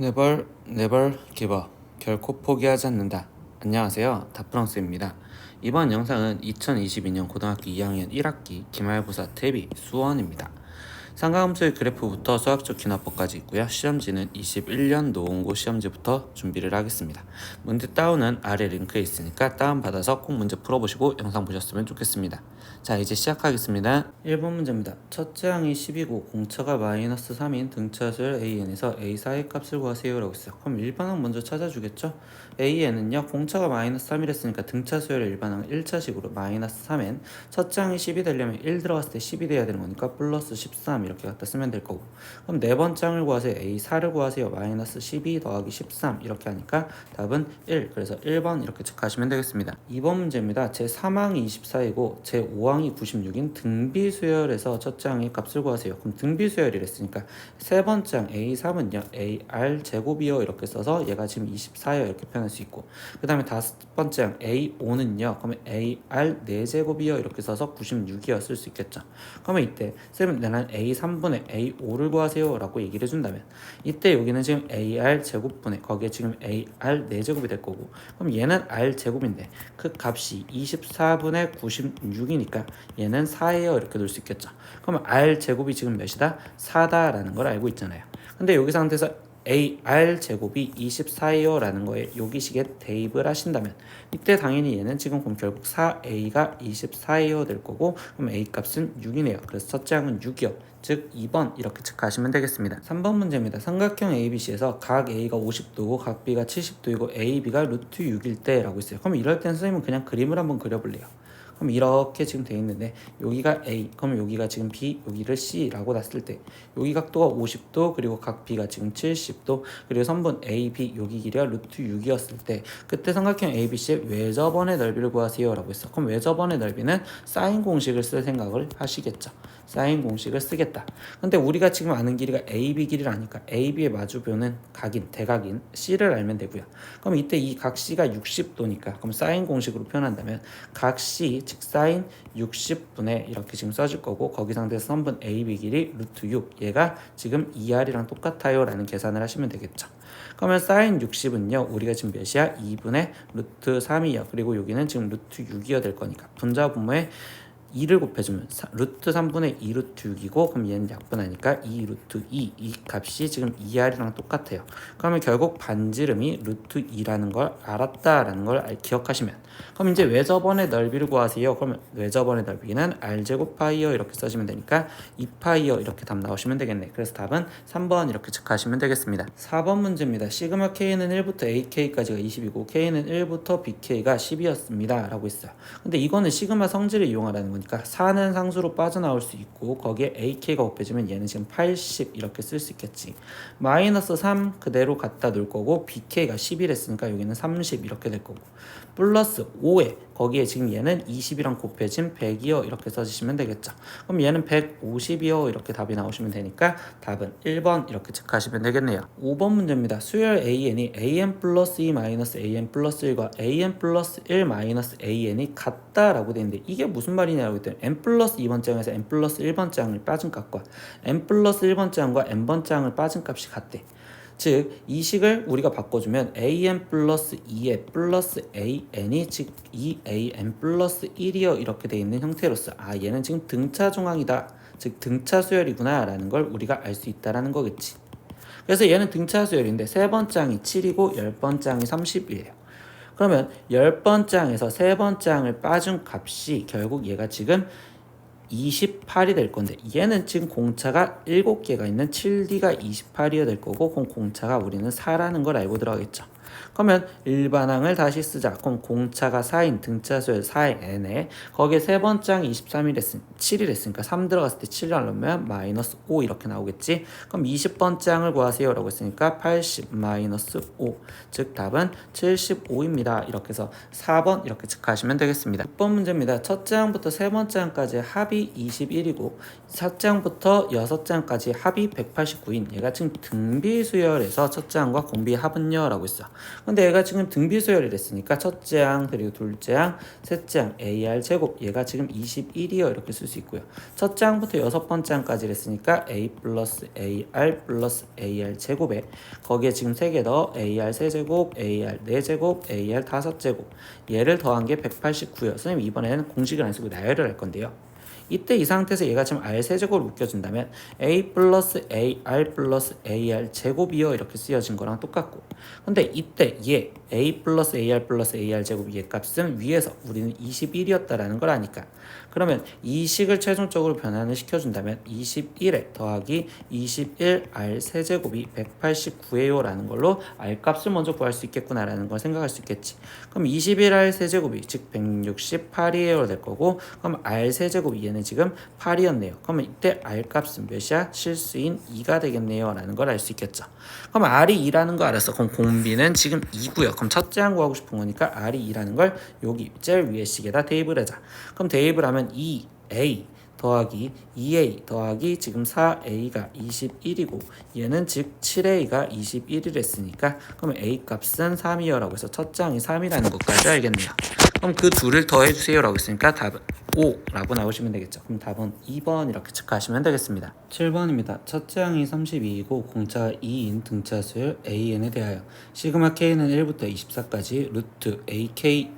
네벌 네벌 기버 결코 포기하지 않는다. 안녕하세요, 다프랑스입니다. 이번 영상은 2022년 고등학교 2학년 1학기 기말고사 대비 수원입니다. 상가함수의 그래프부터 수학적 기납법까지 있고요. 시험지는 21년 노원고 시험지부터 준비를 하겠습니다. 문제 다운은 아래 링크에 있으니까 다운받아서 꼭 문제 풀어보시고 영상 보셨으면 좋겠습니다. 자, 이제 시작하겠습니다. 1번 문제입니다. 첫째 항이 10이고 공차가 마이너스 3인 등차수열 AN에서 A4의 값을 구하세요 라고 했어요. 그럼 일반항 먼저 찾아주겠죠? AN은요, 공차가 마이너스 3이랬으니까 등차수열의 일반항은 1차식으로 마이너스 3N, 첫째 항이 10이 되려면 1 들어갔을 때 10이 돼야 되는 거니까 플러스 13 이렇게 갖다 쓰면 될 거고, 그럼 네 번째 항을 구하세요. A4를 구하세요. 마이너스 12 더하기 13 이렇게 하니까 답은 1, 그래서 1번 이렇게 체크하시면 되겠습니다. 2번 문제입니다. 제3항이 24이고 제5항이 96인 등비수열에서 첫째 항의 값을 구하세요. 그럼 등비수열이랬으니까 세 번째 항 A3은요 AR 제곱이요 이렇게 써서 얘가 지금 24요 이렇게 표현할 수 있고, 그 다음에 다섯 번째 항 A5는요 그러면 AR 4제곱이요 이렇게 써서 96이요 쓸 수 있겠죠. 그러면 이때 쌤은 나는 A3분의 A5를 구하세요 라고 얘기를 해준다면, 이때 여기는 지금 AR 제곱분의 거기에 지금 AR 4제곱이 될 거고, 그럼 얘는 R 제곱인데 그 값이 24분의 96이니까 얘는 4예요 이렇게 놓을 수 있겠죠. 그러면 R 제곱이 지금 몇이다? 4다라는 걸 알고 있잖아요. 근데 여기 상태에서 AR 제곱이 24예요 라는 거에 여기식에 대입을 하신다면 이때 당연히 얘는 지금 그럼 결국 4A가 24예요 될 거고, 그럼 A 값은 6이네요. 그래서 첫째 항은 6이요. 즉 2번 이렇게 체크하시면 되겠습니다. 3번 문제입니다. 삼각형 ABC에서 각 A가 50도고 각 B가 70도이고 AB가 루트 6일 때 라고 있어요. 그럼 이럴 땐 선생님은 그냥 그림을 한번 그려볼래요. 그럼 이렇게 지금 돼 있는데 여기가 A, 그럼 여기가 지금 B, 여기를 C라고 놨을 때 여기 각도가 50도, 그리고 각 B가 지금 70도, 그리고 선분 AB 여기 길이가 루트 6이었을 때 그때 삼각형 ABC의 외접원의 넓이를 구하세요 라고 했어. 그럼 외접원의 넓이는 사인 공식을 쓸 생각을 하시겠죠. 사인 공식을 쓰겠다. 근데 우리가 지금 아는 길이가 AB 길이를 아니까 AB의 마주보는 각인, 대각인 C를 알면 되고요. 그럼 이때 이 각 C가 60도니까 그럼 사인 공식으로 표현한다면 각 C 즉 사인 60분의 이렇게 지금 써줄 거고, 거기 상태에서 선분 AB 길이 루트 6, 얘가 지금 2R이랑 똑같아요 라는 계산을 하시면 되겠죠. 그러면 사인 60은요 우리가 지금 몇이야? 2분의 루트 3이요. 그리고 여기는 지금 루트 6이어 될 거니까 분자 분모에 2를 곱해주면 루트 3분의 2 루트 6이고, 그럼 얘는 약분하니까 2 루트 2, 이 값이 지금 2R이랑 똑같아요. 그러면 결국 반지름이 루트 2라는 걸 알았다라는 걸 기억하시면, 그럼 이제 외접원의 넓이를 구하세요. 그러면 외접원의 넓이는 R제곱 파이어 이렇게 써주면 되니까 2파이어 이렇게 답 나오시면 되겠네. 그래서 답은 3번 이렇게 체크하시면 되겠습니다. 4번 문제입니다. 시그마 K는 1부터 AK까지가 20이고 K는 1부터 BK가 10이었습니다 라고 있어요. 근데 이거는 시그마 성질을 이용하라는 거니까 4는 상수로 빠져나올 수 있고 거기에 AK가 곱해지면 얘는 지금 80 이렇게 쓸 수 있겠지. 마이너스 3 그대로 갖다 놓을 거고 BK가 11했으니까 여기는 30 이렇게 될 거고, 플러스 5에 거기에 지금 얘는 20이랑 곱해진 100이요 이렇게 써주시면 되겠죠. 그럼 얘는 150이요 이렇게 답이 나오시면 되니까 답은 1번 이렇게 체크하시면 되겠네요. 5번 문제입니다. 수열 AN이 AN 플러스 2 마이너스 AN 플러스 1과 AN 플러스 1 마이너스 AN이 같다라고 되어 있는데 이게 무슨 말이냐고 했더니 N 플러스 2번째 항에서 N 플러스 1번째 항을 빠진 값과 N 플러스 1번째 항과 N번째 항을 빠진 값이 같대. 즉 이 식을 우리가 바꿔주면 an 플러스 2에 플러스 an이 즉 2an 플러스 1이요 이렇게 돼 있는 형태로서 얘는 지금 등차 중항이다, 즉 등차 수열이구나 라는 걸 우리가 알 수 있다라는 거겠지. 그래서 얘는 등차 수열인데 세 번째 항이 7이고 10번째 항이 30이에요. 그러면 10번째 항에서 세 번째 항을 빠진 값이 결국 얘가 지금 28이 될 건데, 얘는 지금 공차가 7개가 있는 7D가 28이어야 될 거고, 그럼 공차가 우리는 4라는 걸 알고 들어가겠죠. 그러면 일반항을 다시 쓰자. 그럼 공차가 4인 등차수열 4의 n에 거기에 세 번째 항이 7이랬으니까 3 들어갔을 때 7을 넣으면 마이너스 5 이렇게 나오겠지. 그럼 20번째 항을 구하세요 라고 했으니까 80 마이너스 5, 즉 답은 75입니다. 이렇게 해서 4번 이렇게 체크하시면 되겠습니다. 6번 문제입니다. 첫째 항부터 세 번째 항까지 합이 21이고 첫째 항부터 여섯째 항까지 합이 189인 얘가 지금 등비수열에서 첫째 항과 공비의 합은요 라고 있어. 근데 얘가 지금 등비수열이 됐으니까 첫째 항 그리고 둘째 항 셋째 항 AR 제곱 얘가 지금 21이요 이렇게 쓸 수 있고요. 첫째 항부터 여섯 번째 항까지 했으니까 A 플러스 AR 플러스 AR 제곱에 거기에 지금 3개 더 AR 세제곱 AR 4제곱 AR 5제곱 얘를 더한 게 189요. 선생님 이번에는 공식을 안 쓰고 나열을 할 건데요. 이때 이 상태에서 얘가 지금 R 세제곱을 묶여준다면 A 플러스 AR 플러스 AR 제곱이요 이렇게 쓰여진 거랑 똑같고, 근데 이때 얘 A 플러스 AR 플러스 AR 제곱 얘 값은 위에서 우리는 21이었다라는 걸 아니까, 그러면 이 식을 최종적으로 변환을 시켜준다면 21에 더하기 21R 세제곱이 189예요 라는 걸로 R 값을 먼저 구할 수 있겠구나 라는 걸 생각할 수 있겠지. 그럼 21R 세제곱이 즉 168이에요 될 거고, 그럼 R 세제곱이 얘는 지금 8이었네요. 그러면 이때 R 값은 몇이야? 실수인 2가 되겠네요 라는 걸 알 수 있겠죠. 그럼 R이 2라는 거 알았어. 그럼 공비는 지금 2고요. 그럼 첫째 항 구하고 싶은 거니까 R이 2라는 걸 여기 제일 위에 식에다 대입을 하자. 그럼 대입을 하면 2A 더하기 2A 더하기 지금 4A가 21이고 얘는 즉 7A가 21이랬으니까 그럼 A 값은 3이요 라고 해서 첫째 항이 3이라는 것까지 알겠네요. 그럼 그 둘을 더해주세요 라고 했으니까 답은 5라고 나오시면 되겠죠. 그럼 답은 2번 이렇게 체크하시면 되겠습니다. 7번입니다. 첫째 항이 32이고 공차가 2인 등차 수열 AN에 대하여 시그마 K는 1부터 24까지 루트 AK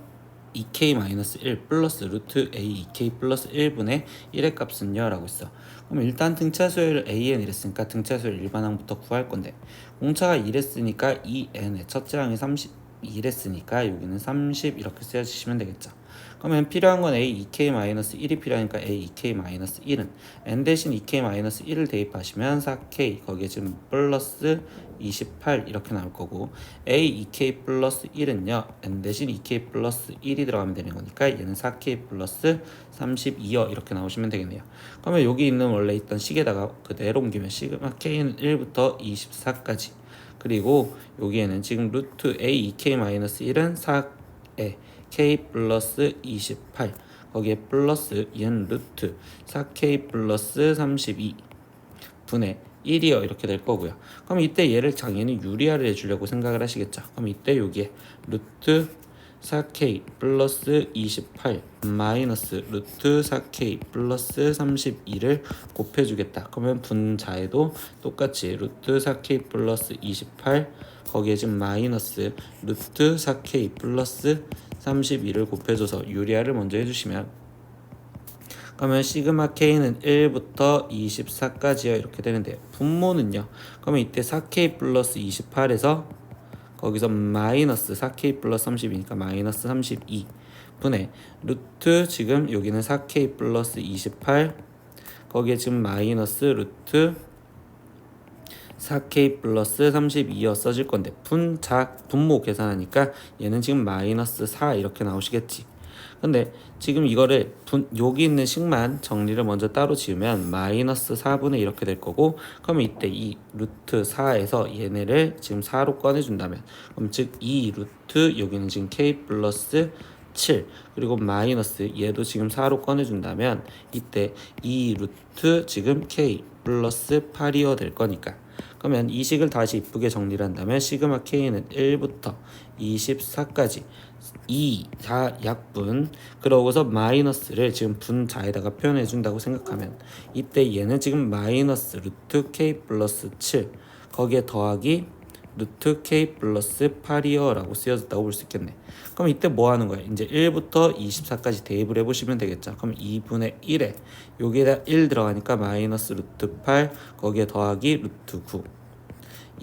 2K-1 플러스 루트 A 2K 플러스 1분의 1의 값은요 라고 있어. 그럼 일단 등차 수열 AN 이랬으니까 등차 수열 일반항부터 구할 건데, 공차가 2랬으니까 2N의 첫째 항이 32랬으니까 여기는 30 이렇게 쓰여주시면 되겠죠. 그러면 필요한 건 A 2K-1이 필요하니까 A 2K-1은 N 대신 2K-1을 대입하시면 4K 거기에 지금 플러스 28 이렇게 나올 거고, A 2K 플러스 1은요 N 대신 2K 플러스 1이 들어가면 되는 거니까 얘는 4K 플러스 32요 이렇게 나오시면 되겠네요. 그러면 여기 있는 원래 있던 식에다가 그대로 옮기면 시그마 K는 1부터 24까지, 그리고 여기에는 지금 루트 A 2K-1은 4에 K 플러스 28 거기에 플러스 얘는 루트 4K 플러스 32 분의 1이요 이렇게 될 거고요. 그럼 이때 얘를 당연히 유리화를 해주려고 생각을 하시겠죠. 그럼 이때 여기에 루트 4K 플러스 28 마이너스 루트 4K 플러스 32를 곱해주겠다. 그러면 분자에도 똑같이 루트 4K 플러스 28 거기에 지금 마이너스 루트 4K 플러스 32를 곱해줘서 유리화를 먼저 해주시면, 그러면 시그마 K는 1부터 24까지요 이렇게 되는데요. 분모는요, 그러면 이때 4K 플러스 28에서 거기서 마이너스 4K 플러스 30이니까 마이너스 32 분의 루트 지금 여기는 4K 플러스 28 거기에 지금 마이너스 루트 4K 플러스 32여 써질 건데 분모 계산하니까 얘는 지금 마이너스 4 이렇게 나오시겠지. 근데 지금 이거를 여기 있는 식만 정리를 먼저 따로 지으면 마이너스 4분의 이렇게 될 거고, 그러면 이때 이 루트 4에서 얘네를 지금 4로 꺼내준다면 그럼 즉 이 루트 여기는 지금 K 플러스 7 그리고 마이너스 얘도 지금 4로 꺼내준다면 이때 이 루트 지금 K 플러스 8이어 될 거니까, 그러면 이 식을 다시 이쁘게 정리를 한다면 시그마 K는 1부터 24까지 2, 4 약분 그러고서 마이너스를 지금 분자에다가 표현해 준다고 생각하면 이때 얘는 지금 마이너스 루트 K 플러스 7 거기에 더하기 루트 K 플러스 8이요 라고 쓰여졌다고 볼 수 있겠네. 그럼 이때 뭐 하는 거야? 이제 1부터 24까지 대입을 해보시면 되겠죠. 그럼 2분의 1에 여기에다 1 들어가니까 마이너스 루트 8 거기에 더하기 루트 9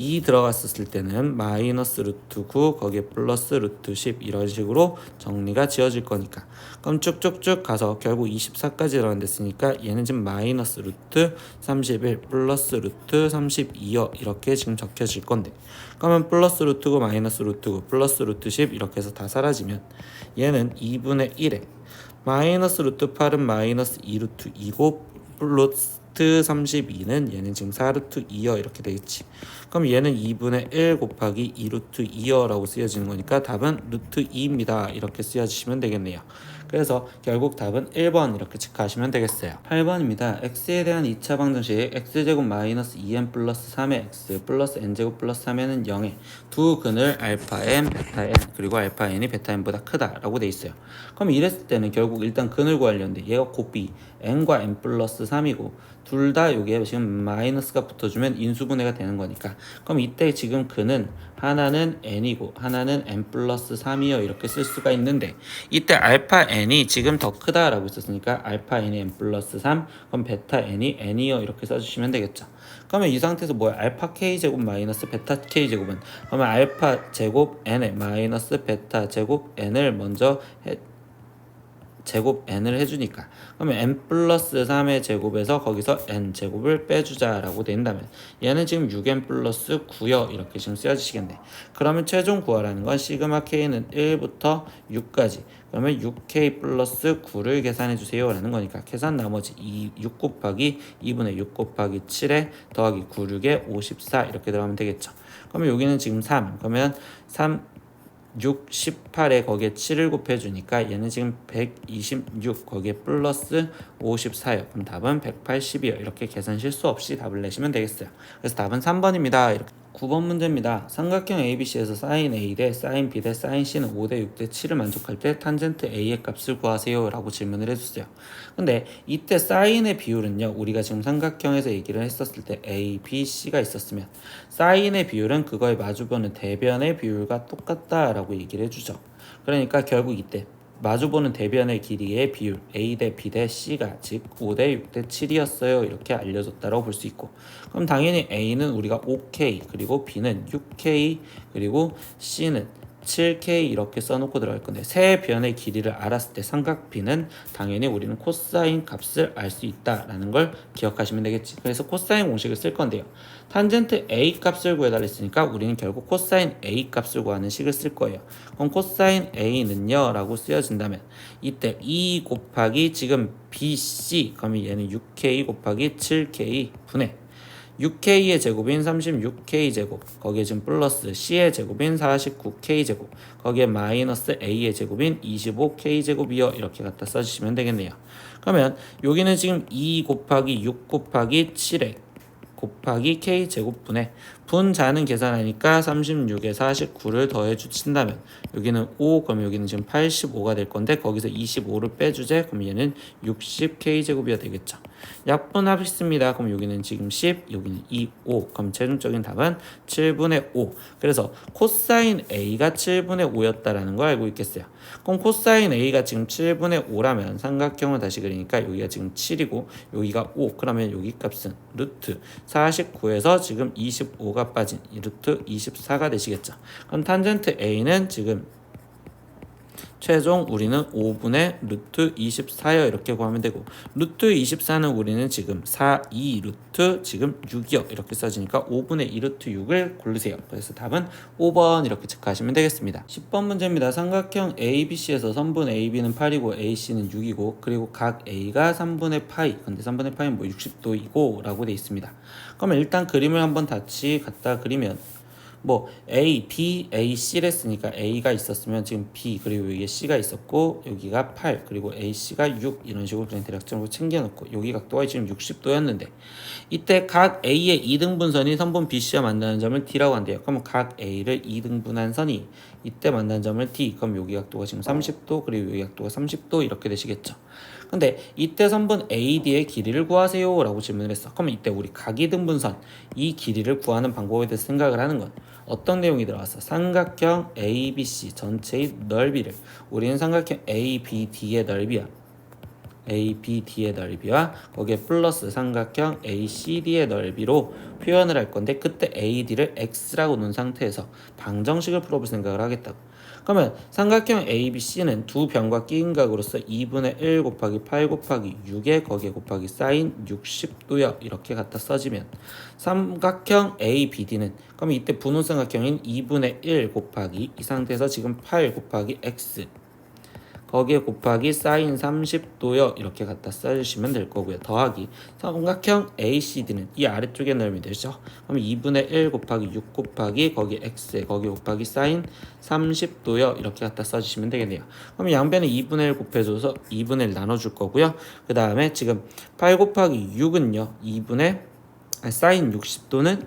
2 들어갔었을 때는 마이너스 루트 9 거기에 플러스 루트 10 이런 식으로 정리가 지어질 거니까, 그럼 쭉쭉쭉 가서 결국 24까지 들어간댔으니까 얘는 지금 마이너스 루트 31 플러스 루트 32요 이렇게 지금 적혀질 건데, 그러면 플러스 루트 9 마이너스 루트 9 플러스 루트 10 이렇게 해서 다 사라지면 얘는 2분의 1에 마이너스 루트 8은 마이너스 2루트 2고 플러스 32는 얘는 지금 4루트 2여 이렇게 되겠지. 그럼 얘는 2분의 1 곱하기 2루트 2여라고 쓰여지는 거니까 답은 루트 2입니다 이렇게 쓰여주시면 되겠네요. 그래서 결국 답은 1번 이렇게 체크하시면 되겠어요. 8번입니다. x에 대한 2차 방정식 x제곱 마이너스 2n 플러스 3의 x 플러스 n제곱 플러스 3n은 0에 두 근을 알파 n, 베타 n 그리고 알파 n이 베타 n보다 크다라고 돼 있어요. 그럼 이랬을 때는 결국 일단 근을 구하려는데 얘가 곱비 n과 n 플러스 3이고 둘 다 여기에 지금 마이너스가 붙어주면 인수분해가 되는 거니까 그럼 이때 지금 근은 하나는 n이고 하나는 n 플러스 3이요 이렇게 쓸 수가 있는데 이때 알파 n이 지금 더 크다라고 있었으니까 알파 n이 n 플러스 3 그럼 베타 n이 n이요 이렇게 써주시면 되겠죠. 그러면 이 상태에서 뭐야? 알파 k제곱 마이너스 베타 k제곱은 그러면 알파 제곱 n에 마이너스 베타 제곱 n을 먼저 제곱 n을 해주니까 그러면 n 플러스 3의 제곱에서 거기서 n 제곱을 빼주자라고 된다면 얘는 지금 6n 플러스 9요 이렇게 지금 쓰여지시겠네. 그러면 최종 구하라는 건 시그마 k는 1부터 6까지 그러면 6k 플러스 9를 계산해 주세요 라는 거니까 계산 나머지 6 곱하기 2분의 6 곱하기 7에 더하기 9, 6에 54 이렇게 들어가면 되겠죠. 그러면 여기는 지금 3 그러면 6, 18에 거기에 7을 곱해주니까 얘는 지금 126 거기에 플러스 54요. 그럼 답은 180이요. 이렇게 계산 실수 없이 답을 내시면 되겠어요. 그래서 답은 3번입니다. 이렇게. 9번 문제입니다. 삼각형 ABC에서 sin A 대 sin B 대 sin C는 5대 6 대 7을 만족할 때 탄젠트 A의 값을 구하세요 라고 질문을 해주세요. 근데 이때 sin의 비율은요 우리가 지금 삼각형에서 얘기를 했었을 때 A, B, C가 있었으면 sin의 비율은 그거에 마주보는 대변의 비율과 똑같다 라고 얘기를 해주죠. 그러니까 결국 이때 마주보는 대변의 길이의 비율 A 대 B 대 C가 즉 5대 6 대 7이었어요 이렇게 알려줬다라고 볼 수 있고 그럼 당연히 A는 우리가 5K 그리고 B는 6K 그리고 C는 7K 이렇게 써놓고 들어갈 건데 세 변의 길이를 알았을 때 삼각 B는 당연히 우리는 코사인 값을 알 수 있다라는 걸 기억하시면 되겠지. 그래서 코사인 공식을 쓸 건데요. 탄젠트 A 값을 구해달라 했으니까 우리는 결국 코사인 A 값을 구하는 식을 쓸 거예요. 그럼 코사인 A는요 라고 쓰여진다면 이때 2 곱하기 지금 BC 그러면 얘는 6K 곱하기 7K 분의 6K의 제곱인 36K 제곱 거기에 지금 플러스 C의 제곱인 49K 제곱 거기에 마이너스 A의 제곱인 25K 제곱이요 이렇게 갖다 써주시면 되겠네요. 그러면 여기는 지금 2 곱하기 6 곱하기 7에 곱하기 K 제곱분의 분자는 계산하니까 36에 49를 더해 주신다면 여기는 5 그럼 여기는 지금 85가 될 건데 거기서 25를 빼주제 그럼 얘는 60K 제곱이 되겠죠. 약분합있습니다. 그럼 여기는 지금 10 여기는 2, 5 그럼 최종적인 답은 7분의 5 그래서 코사인 A가 7분의 5였다라는 걸 알고 있겠어요. 그럼 코사인 A가 지금 7분의 5라면 삼각형을 다시 그리니까 여기가 지금 7이고 여기가 5 그러면 여기 값은 루트 49에서 지금 25가 빠진 루트 24가 되시겠죠. 그럼 탄젠트 A는 지금 최종 우리는 5분의 루트 24요 이렇게 구하면 되고 루트 24는 우리는 지금 4, 2 루트 지금 6이요 이렇게 써지니까 5분의 2 루트 6을 고르세요. 그래서 답은 5번 이렇게 체크하시면 되겠습니다. 10번 문제입니다. 삼각형 ABC에서 선분 AB는 8이고 AC는 6이고 그리고 각 A가 3분의 파이 근데 3분의 파이는 뭐 60도이고 라고 돼 있습니다. 그러면 일단 그림을 한번 같이 갖다 그리면 뭐 A, B, A, C를 했으니까 A가 있었으면 지금 B 그리고 여기에 C가 있었고 여기가 8 그리고 A, C가 6 이런 식으로 그냥 대략적으로 챙겨놓고 여기 각도가 지금 60도였는데 이때 각 A의 2등분선이 선분 BC와 만나는 점을 D라고 한대요. 그러면 각 A를 2등분한 선이 이때 만나는 점을 D 그럼 여기 각도가 지금 30도 그리고 여기 각도가 30도 이렇게 되시겠죠. 근데 이때 선분 AD의 길이를 구하세요 라고 질문을 했어. 그러면 이때 우리 각이등분선 이 길이를 구하는 방법에 대해서 생각을 하는 건 어떤 내용이 들어갔어? 삼각형 ABC 전체의 넓이를 우리는 삼각형 ABD의 넓이야 ABD의 넓이와 거기에 플러스 삼각형 ACD의 넓이로 표현을 할 건데 그때 AD를 X라고 놓은 상태에서 방정식을 풀어볼 생각을 하겠다고. 그러면 삼각형 ABC는 두 변과 끼인 각으로서 2분의 1 곱하기 8 곱하기 6에 거기에 곱하기 사인 60도요 이렇게 갖다 써지면 삼각형 ABD는 그럼 이때 분호삼각형인 2분의 1 곱하기 이 상태에서 지금 8 곱하기 X 거기에 곱하기 사인 30도요 이렇게 갖다 써주시면 될 거고요. 더하기 삼각형 ACD는 이 아래쪽에 넣으면 되죠. 그럼 2분의 1 곱하기 6 곱하기 거기 x에 거기 곱하기 사인 30도요 이렇게 갖다 써주시면 되겠네요. 그럼 양변에 2분의 1 곱해줘서 2분의 1 나눠줄 거고요. 그 다음에 지금 8 곱하기 6은요 2분의 사인 60도는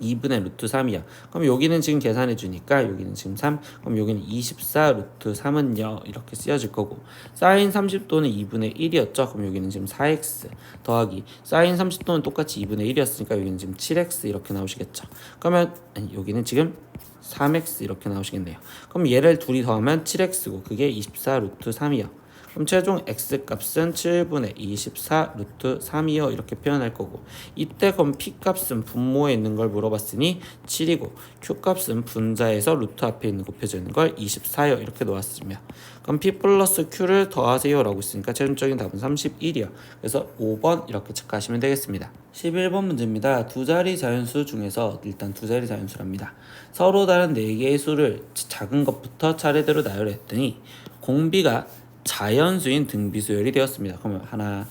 2분의 루트 3이야. 그럼 여기는 지금 계산해 주니까 여기는 지금 3, 그럼 여기는 24 루트 3은요 이렇게 쓰여질 거고, 사인 30도는 2분의 1이었죠. 그럼 여기는 지금 4x 더하기 사인 30도는 똑같이 2분의 1이었으니까 여기는 지금 7x 이렇게 나오시겠죠. 그러면 여기는 지금 3x 이렇게 나오시겠네요. 그럼 얘를 둘이 더하면 7x고 그게 24 루트 3이요. 그럼 최종 x값은 7분의 24 루트 3이요 이렇게 표현할 거고, 이때 그럼 p값은 분모에 있는 걸 물어봤으니 7이고 q값은 분자에서 루트 앞에 있는 곱해져 있는 걸 24요 이렇게 놓았으면, 그럼 p 플러스 q를 더하세요 라고 있으니까 최종적인 답은 31이요. 그래서 5번 이렇게 체크하시면 되겠습니다. 11번 문제입니다. 두 자리 자연수 중에서 일단 두 자리 자연수랍니다. 서로 다른 4개의 수를 작은 것부터 차례대로 나열했더니 공비가 자연수인 등비수열이 되었습니다. 그러면 하나,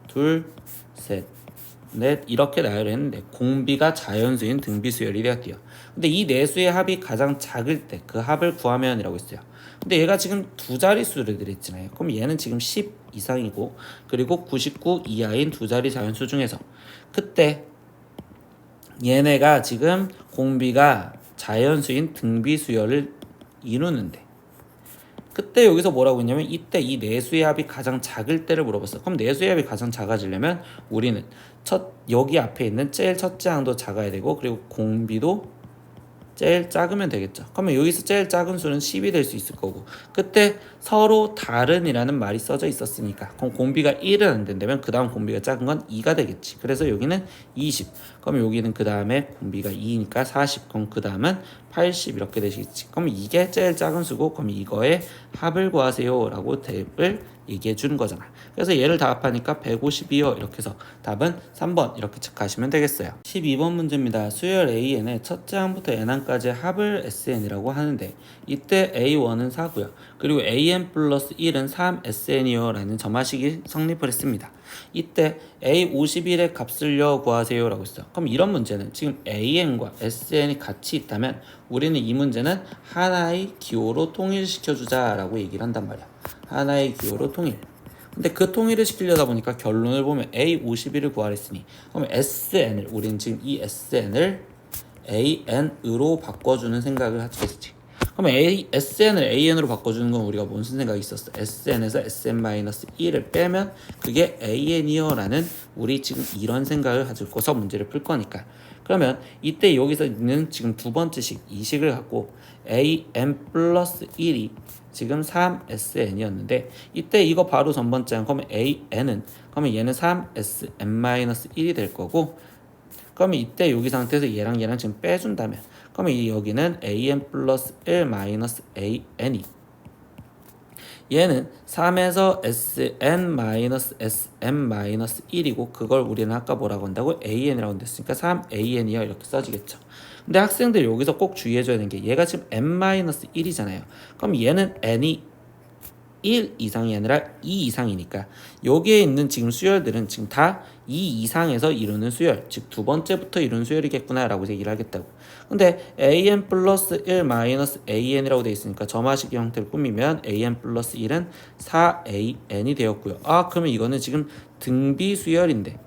둘, 셋, 넷 이렇게 나열했는데 공비가 자연수인 등비수열이 되었대요. 근데 이 네 수의 합이 가장 작을 때 그 합을 구하면 이라고 했어요. 근데 얘가 지금 두 자릿수를 들었잖아요. 그럼 얘는 지금 10 이상이고 그리고 99 이하인 두 자리 자연수 중에서 그때 얘네가 지금 공비가 자연수인 등비수열을 이루는데, 그때 여기서 뭐라고 했냐면 이때 이 내수의 합이 가장 작을 때를 물어봤어. 그럼 내수의 합이 가장 작아지려면 우리는 여기 앞에 있는 제일 첫째 항도 작아야 되고 그리고 공비도 제일 작으면 되겠죠. 그러면 여기서 제일 작은 수는 10이 될 수 있을 거고, 그때 서로 다른이라는 말이 써져 있었으니까 그럼 공비가 1은 안 된다면 그 다음 공비가 작은 건 2가 되겠지. 그래서 여기는 20, 그럼 여기는 그 다음에 공비가 2니까 40, 그럼 그 다음은 80 이렇게 되시겠지. 그럼 이게 제일 작은 수고 그럼 이거의 합을 구하세요 라고 답을 얘기해 주는 거잖아. 그래서 얘를 다 합하니까 152요 이렇게 해서 답은 3번 이렇게 체크하시면 되겠어요. 12번 문제입니다. 수열 AN의 첫째 항부터 n항까지의 합을 SN이라고 하는데 이때 A1은 4고요. 그리고 AN 플러스 1은 3SN이요 라는 점화식이 성립을 했습니다. 이때 A51의 값을요 구하세요 라고 했어요. 그럼 이런 문제는 지금 AN과 SN이 같이 있다면 우리는 이 문제는 하나의 기호로 통일시켜주자 라고 얘기를 한단 말이야. 하나의 기호로 통일. 근데 그 통일을 시키려다 보니까 결론을 보면 A51을 구하랬으니 그럼 SN을 우리는 지금 이 SN을 AN으로 바꿔주는 생각을 하겠지. 그러면 SN을 AN으로 바꿔주는 건 우리가 무슨 생각이 있었어? SN에서 SN-1을 빼면 그게 AN이요 라는 우리 지금 이런 생각을 가지고서 문제를 풀 거니까, 그러면 이때 여기서 있는 지금 두 번째 식, 이 식을 갖고 AN 플러스 1이 지금 3SN이었는데 이때 이거 바로 전번째 한 그러면 AN은 그러면 얘는 3SN-1이 될 거고, 그러면 이때 여기 상태에서 얘랑 지금 빼준다면 그러면 이 여기는 AN 플러스 1 마이너스 AN이 얘는 3에서 SN 마이너스 SM 마이너스 1이고 그걸 우리는 아까 뭐라고 한다고? AN이라고 했으니까 3AN이요 이렇게 써지겠죠. 근데 학생들 여기서 꼭 주의해줘야 되는 게 얘가 지금 N-1이잖아요. 그럼 얘는 N이 1 이상이 아니라 2 이상이니까 여기에 있는 지금 수열들은 지금 다 2 이상에서 이루는 수열, 즉 두 번째부터 이루는 수열이겠구나 라고 얘기를 하겠다고. 근데 AN 플러스 1 마이너스 AN이라고 되어 있으니까 점화식 형태를 꾸미면 AN 플러스 1은 4AN이 되었고요. 그러면 이거는 지금 등비 수열인데,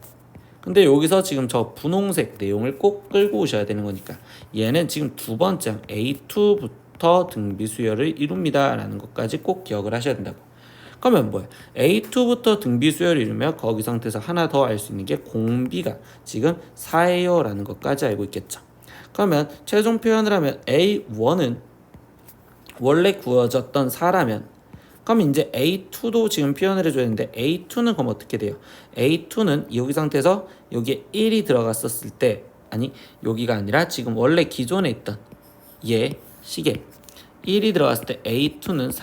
근데 여기서 지금 저 분홍색 내용을 꼭 끌고 오셔야 되는 거니까 얘는 지금 두 번째 A2부터 등비 수열을 이룹니다 라는 것까지 꼭 기억을 하셔야 된다고. 그러면 뭐야? A2부터 등비 수열을 이루면 거기 상태에서 하나 더 알 수 있는 게 공비가 지금 4예요 라는 것까지 알고 있겠죠. 그러면 최종 표현을 하면 A1은 원래 구워졌던 4라면 그럼 이제 A2도 지금 표현을 해줘야 되는데 A2는 그럼 어떻게 돼요? A2는 여기 상태에서 여기에 1이 들어갔었을 때, 아니 여기가 아니라 지금 원래 기존에 있던 얘 식에 1이 들어갔을 때 A2는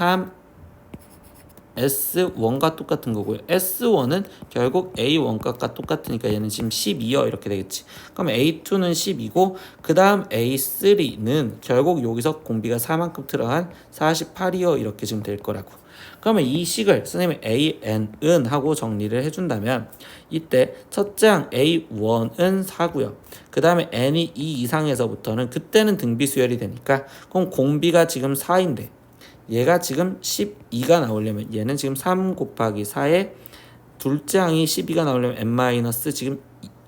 3S1과 똑같은 거고요. S1은 결국 A1값과 똑같으니까 얘는 지금 12요 이렇게 되겠지. 그럼 A2는 10이고 그 다음 A3는 결국 여기서 공비가 4만큼 들어간 48이요 이렇게 지금 될 거라고. 그러면 이 식을 선생님이 AN은 하고 정리를 해준다면 이때 첫째 항 A1은 4고요. 그 다음에 N이 2 이상에서부터는 그때는 등비 수열이 되니까 그럼 공비가 지금 4인데 얘가 지금 12가 나오려면 얘는 지금 3 곱하기 4에 둘째 항이 12가 나오려면 n- 지금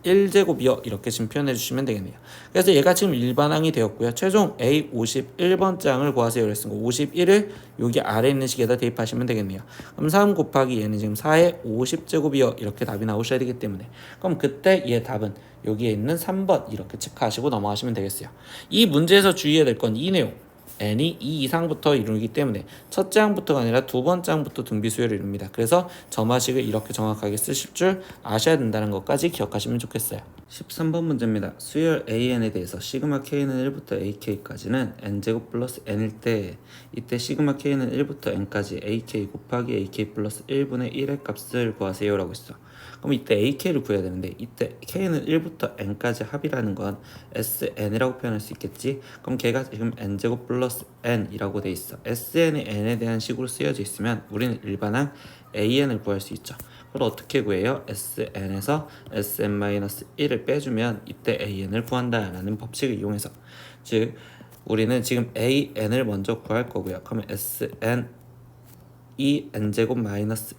1제곱이요 이렇게 지금 표현해 주시면 되겠네요. 그래서 얘가 지금 일반항이 되었고요. 최종 A 51번째 항을 구하세요 그랬으니까 51을 여기 아래 있는 식에다 대입하시면 되겠네요. 그럼 3 곱하기 얘는 지금 4에 50제곱이요 이렇게 답이 나오셔야 되기 때문에 그럼 그때 얘 답은 여기에 있는 3번 이렇게 체크하시고 넘어가시면 되겠어요. 이 문제에서 주의해야 될 건 이 내용 n이 2 이상부터 이루기 때문에 첫째 항부터가 아니라 두 번째 항부터 등비 수열을 이룹니다. 그래서 점화식을 이렇게 정확하게 쓰실 줄 아셔야 된다는 것까지 기억하시면 좋겠어요. 13번 문제입니다. 수열 AN에 대해서 시그마 K는 1부터 AK까지는 N제곱 플러스 N일 때 이때 시그마 K는 1부터 N까지 AK 곱하기 AK 플러스 1분의 1의 값을 구하세요 라고 했어. 그럼 이때 AK를 구해야 되는데 이때 K는 1부터 N까지 합이라는 건 SN이라고 표현할 수 있겠지. 그럼 걔가 지금 N제곱 플러스 N이라고 돼 있어. SN이 N에 대한 식으로 쓰여져 있으면 우리는 일반항 AN을 구할 수 있죠. 그걸 어떻게 구해요? SN에서 SN-1을 빼주면 이때 AN을 구한다라는 법칙을 이용해서 즉 우리는 지금 AN을 먼저 구할 거고요. 그러면 SN 이 N제곱 마이너스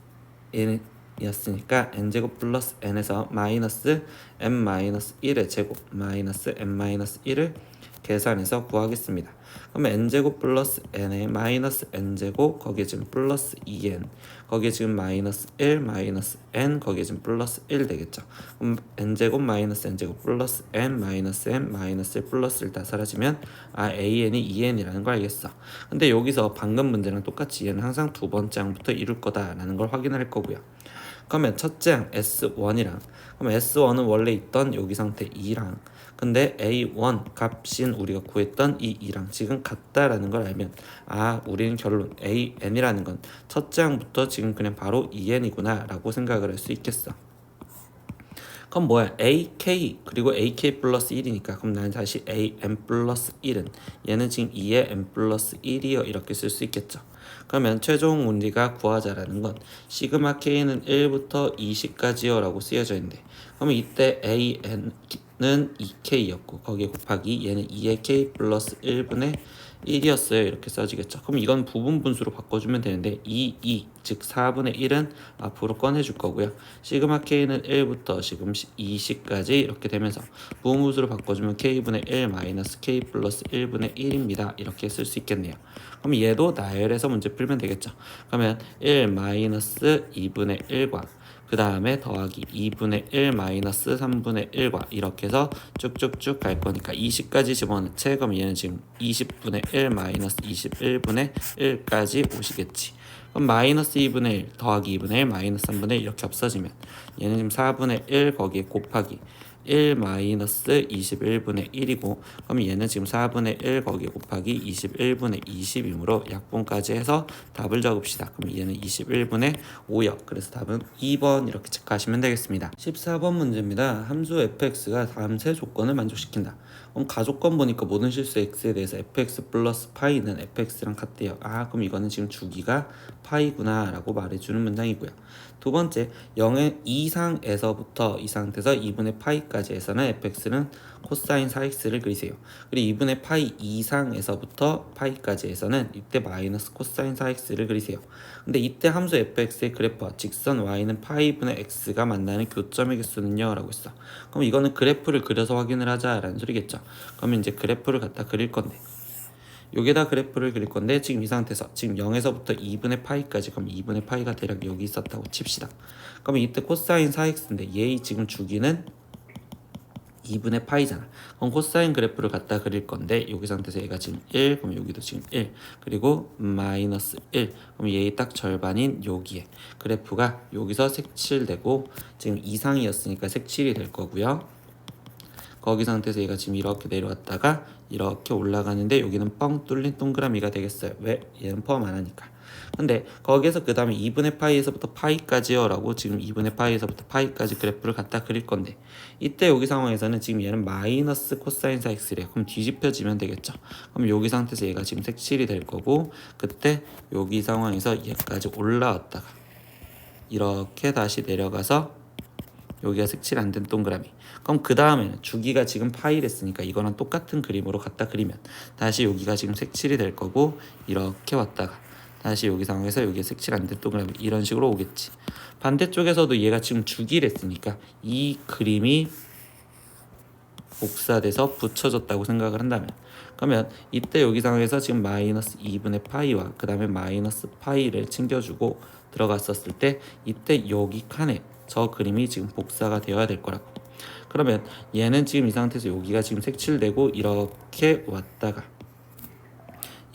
N 이었으니까 n제곱 플러스 n에서 마이너스 n-1의 제곱 마이너스 n-1을 계산해서 구하겠습니다. 그러면 n제곱 플러스 n에 마이너스 n제곱 거기에 지금 플러스 2n 거기에 지금 마이너스 1 마이너스 n 거기에 지금 플러스 1 되겠죠. 그럼 n제곱 마이너스 n제곱 플러스 n 마이너스 n 마이너스 1 플러스 1 다 사라지면 an이 2n이라는 걸 알겠어. 근데 여기서 방금 문제랑 똑같이 얘는 항상 두 번째 항부터 이룰 거다라는 걸 확인할 거고요. 그러면 첫째 항 S1이랑 그럼 S1은 원래 있던 여기 상태 2랑 근데 A1 값인 우리가 구했던 이 2랑 지금 같다라는 걸 알면 우리는 결론 AN이라는 건 첫째 항부터 지금 그냥 바로 2N이구나 라고 생각을 할 수 있겠어. 그럼 뭐야? AK 그리고 AK 플러스 1이니까 그럼 나는 다시 AN 플러스 1은 얘는 지금 2의 N 플러스 1이요 이렇게 쓸 수 있겠죠. 그러면 최종 우리가 구하자라는 건 시그마 K는 1부터 20까지요 라고 쓰여져 있는데 그러면 이때 AN은 2K였고 거기에 곱하기 얘는 2의 K 플러스 1분의 1이었어요 이렇게 써지겠죠. 그럼 이건 부분 분수로 바꿔주면 되는데 즉 4분의 1은 앞으로 꺼내줄 거고요. 시그마 K는 1부터 지금 20까지 이렇게 되면서 부분 분수로 바꿔주면 K분의 1 마이너스 K 플러스 1분의 1입니다 이렇게 쓸 수 있겠네요. 그럼 얘도 나열해서 문제 풀면 되겠죠. 그러면 1 마이너스 2분의 1과 그 다음에 더하기 2분의 1 마이너스 3분의 1과 이렇게 해서 쭉쭉쭉 갈 거니까 20까지 집어넣지. 그럼 얘는 지금 20분의 1 마이너스 21분의 1까지 오시겠지. 그럼 마이너스 2분의 1 더하기 2분의 1 마이너스 3분의 1 이렇게 없어지면 얘는 지금 4분의 1 거기에 곱하기 1 마이너스 21분의 1이고 그럼 얘는 지금 4분의 1 거기에 곱하기 21분의 20이므로 약분까지 해서 답을 적읍시다. 그럼 얘는 21분의 5요. 그래서 답은 2번 이렇게 체크하시면 되겠습니다. 14번 문제입니다. 함수 fx가 다음 세 조건을 만족시킨다. 그럼 가조건 보니까 모든 실수 x에 대해서 fx 플러스 파이는 fx랑 같대요. 그럼 이거는 지금 주기가 파이구나 라고 말해주는 문장이고요. 두 번째 0의 이상에서부터 이 상태에서 2분의 파이까지 해서는 fx는 코사인 4x를 그리세요. 그리고 2분의 파이 이상에서부터 파이까지 해서는 이때 마이너스 코사인 4x를 그리세요. 근데 이때 함수 fx의 그래프와 직선 y는 파이분의 x가 만나는 교점의 개수는요 라고 했어. 그럼 이거는 그래프를 그려서 확인을 하자라는 소리겠죠. 그러면 이제 그래프를 갖다 그릴 건데 여기다 그래프를 그릴 건데 지금 이 상태에서 지금 0에서부터 2분의 파이까지 그럼 2분의 파이가 대략 여기 있었다고 칩시다. 그러면 이때 코사인 4x인데 얘의 지금 주기는 2분의 파이잖아. 그럼 코사인 그래프를 갖다 그릴 건데 여기 상태에서 얘가 지금 1 그럼 여기도 지금 1 그리고 마이너스 1 그럼 얘의 딱 절반인 여기에 그래프가 여기서 색칠되고 지금 이상이었으니까 색칠이 될 거고요. 거기 상태에서 얘가 지금 이렇게 내려왔다가 이렇게 올라가는데 여기는 뻥 뚫린 동그라미가 되겠어요. 왜? 얘는 포함 안 하니까. 근데 거기에서 그 다음에 2분의 파이에서부터 파이까지요 라고 지금 2분의 파이에서부터 파이까지 그래프를 갖다 그릴 건데, 이때 여기 상황에서는 지금 얘는 마이너스 코사인사 x래요. 그럼 뒤집혀지면 되겠죠. 그럼 여기 상태에서 얘가 지금 색칠이 될 거고, 그때 여기 상황에서 얘까지 올라왔다가 이렇게 다시 내려가서 여기가 색칠 안 된 동그라미. 그럼 그 다음에는 주기가 지금 파이랬으니까 이거랑 똑같은 그림으로 갖다 그리면 다시 여기가 지금 색칠이 될 거고, 이렇게 왔다가 다시 여기 상황에서 여기에 색칠 안 된 동그라미 이런 식으로 오겠지. 반대쪽에서도 얘가 지금 주기랬으니까 이 그림이 복사돼서 붙여졌다고 생각을 한다면, 그러면 이때 여기 상황에서 지금 마이너스 2분의 파이와 그 다음에 마이너스 파이를 챙겨주고 들어갔었을 때 이때 여기 칸에 저 그림이 지금 복사가 되어야 될 거라고. 그러면 얘는 지금 이 상태에서 여기가 지금 색칠되고 이렇게 왔다가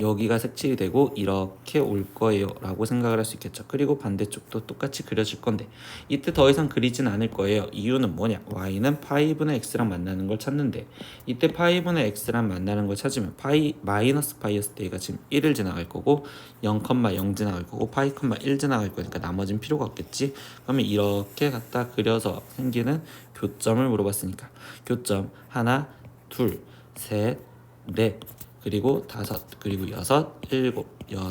여기가 색칠이 되고 이렇게 올 거예요 라고 생각을 할 수 있겠죠. 그리고 반대쪽도 똑같이 그려질 건데 이때 더 이상 그리진 않을 거예요. 이유는 뭐냐? y는 파이분의 x랑 만나는 걸 찾는데, 이때 파이분의 x랑 만나는 걸 찾으면 파이 마이너스 파이였을 때 얘가 지금 1을 지나갈 거고 0,0 지나갈 거고 파이, 1 지나갈 거니까 나머진 필요가 없겠지. 그러면 이렇게 갖다 그려서 생기는 교점을 물어봤으니까 교점 하나, 둘, 셋, 넷, 그리고 5, 그리고 6, 7,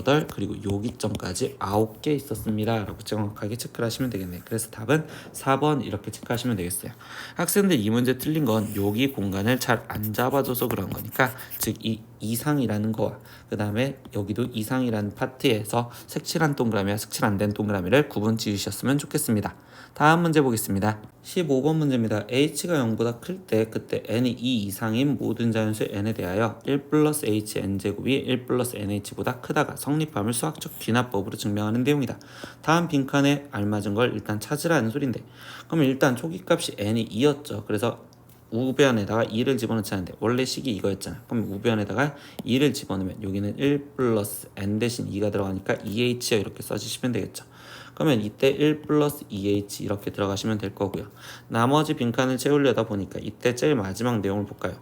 8, 그리고 여기점까지 9개 있었습니다 라고 정확하게 체크를 하시면 되겠네요. 그래서 답은 4번 이렇게 체크하시면 되겠어요. 학생들 이 문제 틀린 건 여기 공간을 잘 안 잡아줘서 그런 거니까, 즉 이 이상이라는 거와 그 다음에 여기도 이상이라는 파트에서 색칠한 동그라미와 색칠 안 된 동그라미를 구분 지으셨으면 좋겠습니다. 다음 문제 보겠습니다. 15번 문제입니다. h가 0보다 클 때 그때 n이 2 이상인 모든 자연수 n에 대하여 1 플러스 h n제곱이 1 플러스 nh보다 크다가 성립함을 수학적 귀납법으로 증명하는 내용이다. 다음 빈칸에 알맞은 걸 일단 찾으라는 소린데, 그럼 일단 초기값이 n이 2였죠. 그래서 우변에다가 2를 집어넣지 않는데 원래 식이 이거였잖아. 그럼 우변에다가 2를 집어넣으면 여기는 1 플러스 n 대신 2가 들어가니까 2h요 이렇게 써주시면 되겠죠. 그러면 이때 1 플러스 2h 이렇게 들어가시면 될 거고요. 나머지 빈칸을 채우려다 보니까 이때 제일 마지막 내용을 볼까요?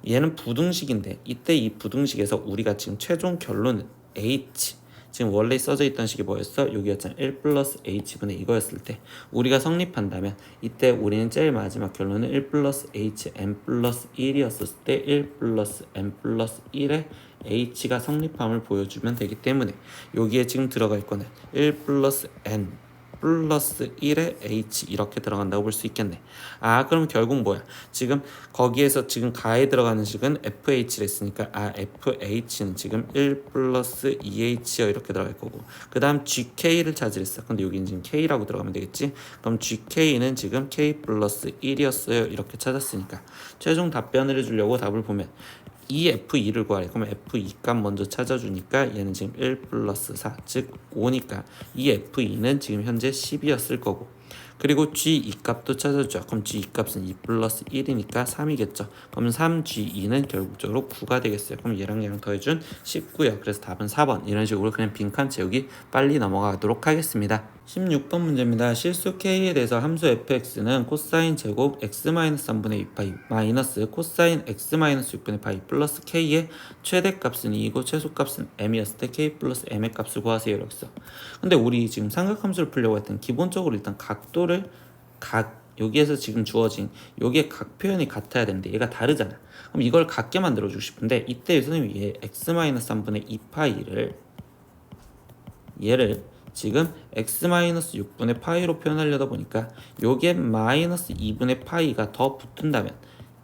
얘는 부등식인데 이때 이 부등식에서 우리가 지금 최종 결론은 h, 지금 원래 써져 있던 식이 뭐였어? 여기였잖아. 1 플러스 h분의 이거였을 때 우리가 성립한다면 이때 우리는 제일 마지막 결론은 1 플러스 h n 플러스 1이었을 때 1 플러스 n 플러스 1의 h가 성립함을 보여주면 되기 때문에 여기에 지금 들어갈 거는 1 플러스 n 플러스 1의 h 이렇게 들어간다고 볼 수 있겠네. 아, 그럼 결국 뭐야? 지금 거기에서 지금 가에 들어가는 식은 fh를 했으니까 fh는 지금 1 플러스 2h요 이렇게 들어갈 거고, 그 다음 gk를 찾으랬어. 근데 여기는 지금 k라고 들어가면 되겠지. 그럼 gk는 지금 k 플러스 1이었어요 이렇게 찾았으니까 최종 답변을 해주려고 답을 보면 이 F2를 구하래. 그러면 F2 값 먼저 찾아주니까 얘는 지금 1 플러스 4, 즉 5니까 이 F2는 지금 현재 10이었을 거고, 그리고 G2 값도 찾아주죠. 그럼 G2 값은 2 플러스 1이니까 3이겠죠. 그럼 3G2는 결국적으로 9가 되겠어요. 그럼 얘랑 더해준 19요. 그래서 답은 4번. 이런 식으로 그냥 빈칸 채우기 빨리 넘어가도록 하겠습니다. 16번 문제입니다. 실수 K에 대해서 함수 fx는 코사인 제곱 x-3분의 2파이 마이너스 코사인 x-6분의 파이 플러스 K의 최대값은 2이고 최소값은 m이었을 때 K 플러스 m의 값을 구하세요 이렇게 써. 근데 우리 지금 삼각함수를 풀려고 했던 기본적으로 일단 각도를 여기에서 지금 주어진 여기에 각 표현이 같아야 되는데 얘가 다르잖아. 그럼 이걸 같게 만들어주고 싶은데 이때 선생님이 얘 x-3분의 2파이를 얘를 지금 x-6분의 파이로 표현하려다 보니까 여기에 마이너스 2분의 파이가 더 붙은다면,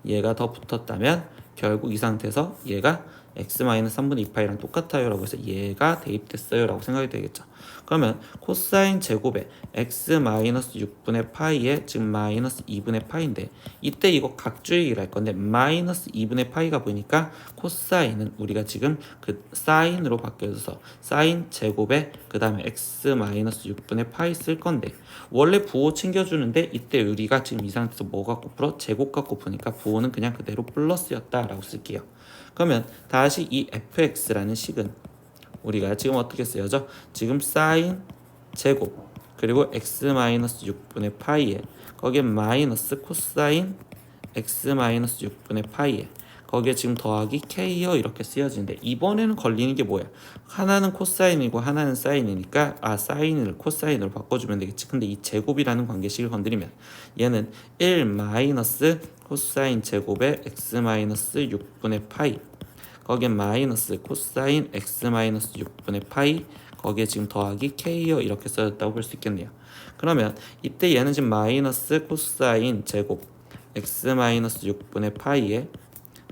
얘가 더 붙었다면 결국 이 상태에서 얘가 x-3분의 2파이랑 똑같아요 라고 해서 얘가 대입됐어요 라고 생각이 되겠죠. 그러면 코사인 제곱에 x-6분의 파이에 지금 마이너스 2분의 파이인데 이때 이거 각주의기를 할 건데 마이너스 2분의 파이가 보이니까 코사인은 우리가 지금 그 사인으로 바뀌어서 사인 제곱에 그 다음에 x-6분의 파이 쓸 건데, 원래 부호 챙겨주는데 이때 우리가 지금 이 상태에서 뭐 갖고 풀어? 제곱 갖고 푸니까 부호는 그냥 그대로 플러스였다 라고 쓸게요. 그러면 다시 이 fx라는 식은 우리가 지금 어떻게 쓰여져? 지금 사인 제곱 그리고 x-6분의 파이에 거기에 마이너스 코사인 x-6분의 파이에 거기에 지금 더하기 K요 이렇게 쓰여지는데 이번에는 걸리는 게 뭐야? 하나는 코사인이고 하나는 사인이니까 사인을 코사인으로 바꿔주면 되겠지. 근데 이 제곱이라는 관계식을 건드리면 얘는 1 마이너스 코사인 제곱에 x 마이너스 6분의 파이 거기에 마이너스 코사인 x 마이너스 6분의 파이 거기에 지금 더하기 k요 이렇게 써졌다고 볼 수 있겠네요. 그러면 이때 얘는 지금 마이너스 코사인 제곱 x 마이너스 6분의 파이에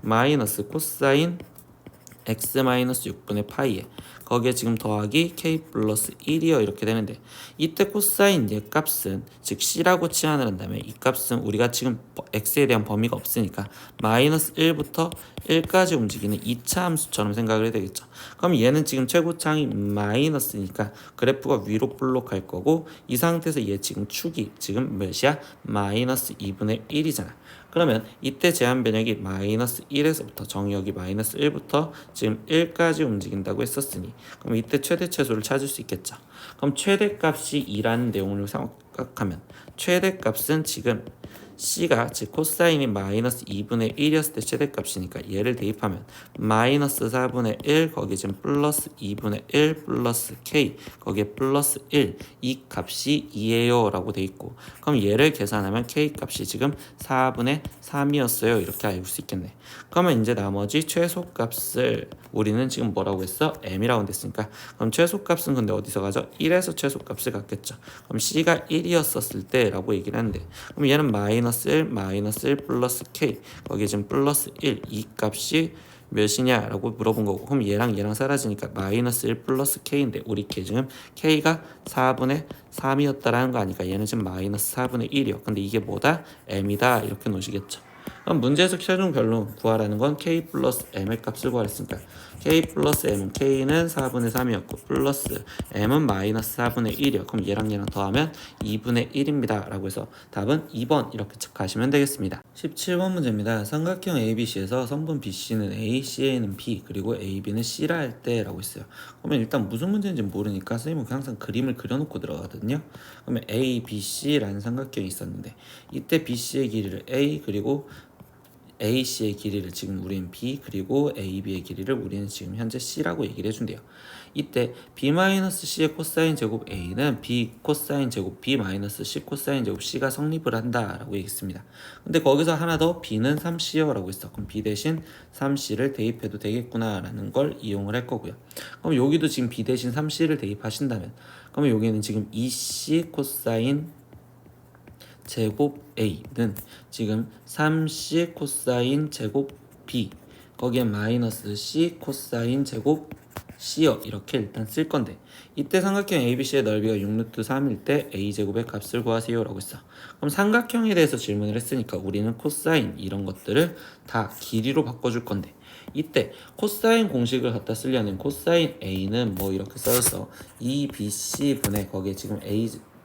마이너스 코사인 x 마이너스 6분의 파이에 거기에 지금 더하기 k 플러스 1이요 이렇게 되는데 이때 코사인 얘 값은 즉 c라고 치환을 한다면 이 값은 우리가 지금 x에 대한 범위가 없으니까 마이너스 1부터 1까지 움직이는 2차 함수처럼 생각을 해야 되겠죠. 그럼 얘는 지금 최고창이 마이너스니까 그래프가 위로 볼록할 거고 이 상태에서 얘 지금 축이 지금 몇이야? 마이너스 2분의 1이잖아. 그러면 이때 제한 변역이 마이너스 1에서부터 정의역이 마이너스 1부터 지금 1까지 움직인다고 했었으니 그럼 이때 최대 최소를 찾을 수 있겠죠. 그럼 최대값이 2라는 내용을 생각하면 최대값은 지금 C가 즉 코사인이 마이너스 2분의 1이었을 때 최대값이니까 얘를 대입하면 마이너스 4분의 1 거기에 지금 플러스 2분의 1 플러스 K 거기에 플러스 1 이 값이 2예요 라고 돼 있고 그럼 얘를 계산하면 K 값이 지금 4분의 3이었어요 이렇게 알 수 있겠네. 그러면 이제 나머지 최소값을 우리는 지금 뭐라고 했어? M이라고 했으니까 그럼 최소값은 근데 어디서 가죠? 1에서 최소값을 갖겠죠. 그럼 C가 1이었었을 때 라고 얘기를 하는데 그럼 얘는 마이너스 1 플러스 K 거기에 지금 플러스 1 이 값이 몇이냐 라고 물어본 거고 그럼 얘랑 사라지니까 마이너스 1 플러스 K인데 우리 지금 K가 4분의 3이었다라는 거 아니까 얘는 지금 마이너스 4분의 1이요. 근데 이게 뭐다? M이다 이렇게 놓으시겠죠. 그럼 문제에서 최종 결론 구하라는 건 K 플러스 M의 값을 구하랬으니까 K 플러스 M은 K는 4분의 3이었고 플러스 M은 마이너스 4분의 1이요. 그럼 얘랑 더하면 2분의 1입니다 라고 해서 답은 2번 이렇게 가시면 되겠습니다. 17번 문제입니다. 삼각형 ABC에서 성분 BC는 A, CA는 B 그리고 AB는 C라 할 때 라고 있어요. 그러면 일단 무슨 문제인지 모르니까 선생님은 항상 그림을 그려놓고 들어가거든요. 그러면 ABC라는 삼각형이 있었는데 이때 BC의 길이를 A 그리고 AC의 길이를 지금 우리는 B 그리고 AB의 길이를 우리는 지금 현재 C라고 얘기를 해준대요. 이때 B-C의 코사인 제곱 A는 B 코사인 제곱 B-C 코사인 제곱 C가 성립을 한다 라고 얘기했습니다. 근데 거기서 하나 더 B는 3C요 라고 했어. 그럼 B 대신 3C를 대입해도 되겠구나 라는 걸 이용을 할 거고요. 그럼 여기도 지금 B 대신 3C를 대입하신다면 그러면 여기는 지금 2C 코사인 제곱 A는 지금 3C 코사인 제곱 B 거기에 마이너스 C 코사인 제곱 C요 이렇게 일단 쓸 건데 이때 삼각형 ABC의 넓이가 6루트 3일 때 A제곱의 값을 구하세요 라고 했어. 그럼 삼각형에 대해서 질문을 했으니까 우리는 코사인 이런 것들을 다 길이로 바꿔줄 건데 이때 코사인 공식을 갖다 쓰려는 코사인 A는 뭐 이렇게 써서 2BC분의 거기에 지금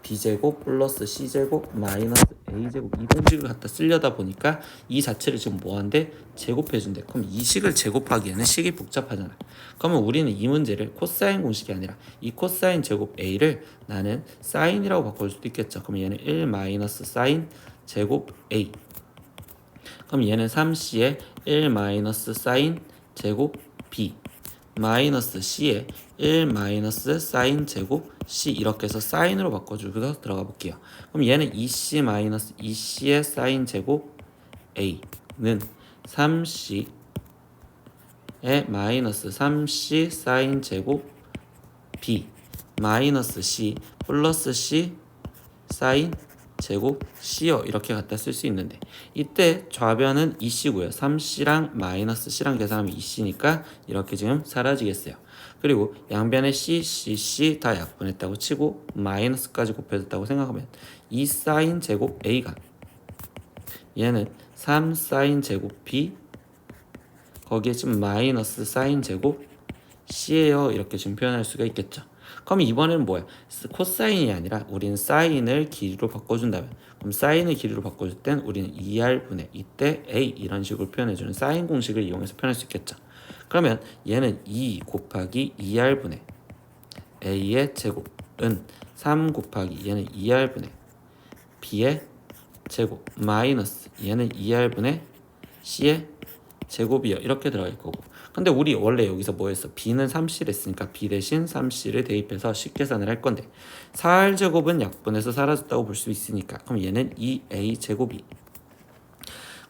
B제곱 플러스 C제곱 마이너스 A제곱 이 공식을 갖다 쓰려다 보니까 이 자체를 지금 뭐한대? 제곱해준대. 그럼 이 식을 제곱하기에는 식이 복잡하잖아. 그러면 우리는 이 문제를 코사인 공식이 아니라 이 코사인 제곱 A를 나는 사인이라고 바꿀 수도 있겠죠. 그럼 얘는 1 마이너스 사인 제곱 A 그럼 얘는 3C에 1 마이너스 사인 제곱 B 마이너스 C에 1 마이너스 사인 제곱 C 이렇게 해서 사인으로 바꿔주고서 들어가 볼게요. 그럼 얘는 2C 마이너스 2C의 사인 제곱 A는 3C의 마이너스 3C 사인 제곱 B 마이너스 C 플러스 C 사인 제곱 C요 이렇게 갖다 쓸 수 있는데 이때 좌변은 2C고요 3C랑 마이너스 C랑 계산하면 2C니까 이렇게 지금 사라지겠어요. 그리고 양변에 C 다 약분했다고 치고 마이너스까지 곱해졌다고 생각하면 2 사인 제곱 A가 얘는 3 사인 제곱 B 거기에 지금 마이너스 사인 제곱 C예요 이렇게 지금 표현할 수가 있겠죠. 그럼 이번에는 뭐야? 코사인이 아니라 우리는 사인을 길이로 바꿔준다면 그럼 사인을 길이로 바꿔줄 땐 우리는 2R분의 이때 A 이런 식으로 표현해주는 사인 공식을 이용해서 표현할 수 있겠죠. 그러면 얘는 2 곱하기 2R분의 A의 제곱은 3 곱하기 얘는 2R분의 B의 제곱 마이너스 얘는 2R분의 C의 제곱이요 이렇게 들어갈 거고, 근데 우리 원래 여기서 뭐 했어? b는 3c를 했으니까 b 대신 3c를 대입해서 쉽계산을 할 건데 4r제곱은 약분해서 사라졌다고 볼 수 있으니까 그럼 얘는 2a 제곱이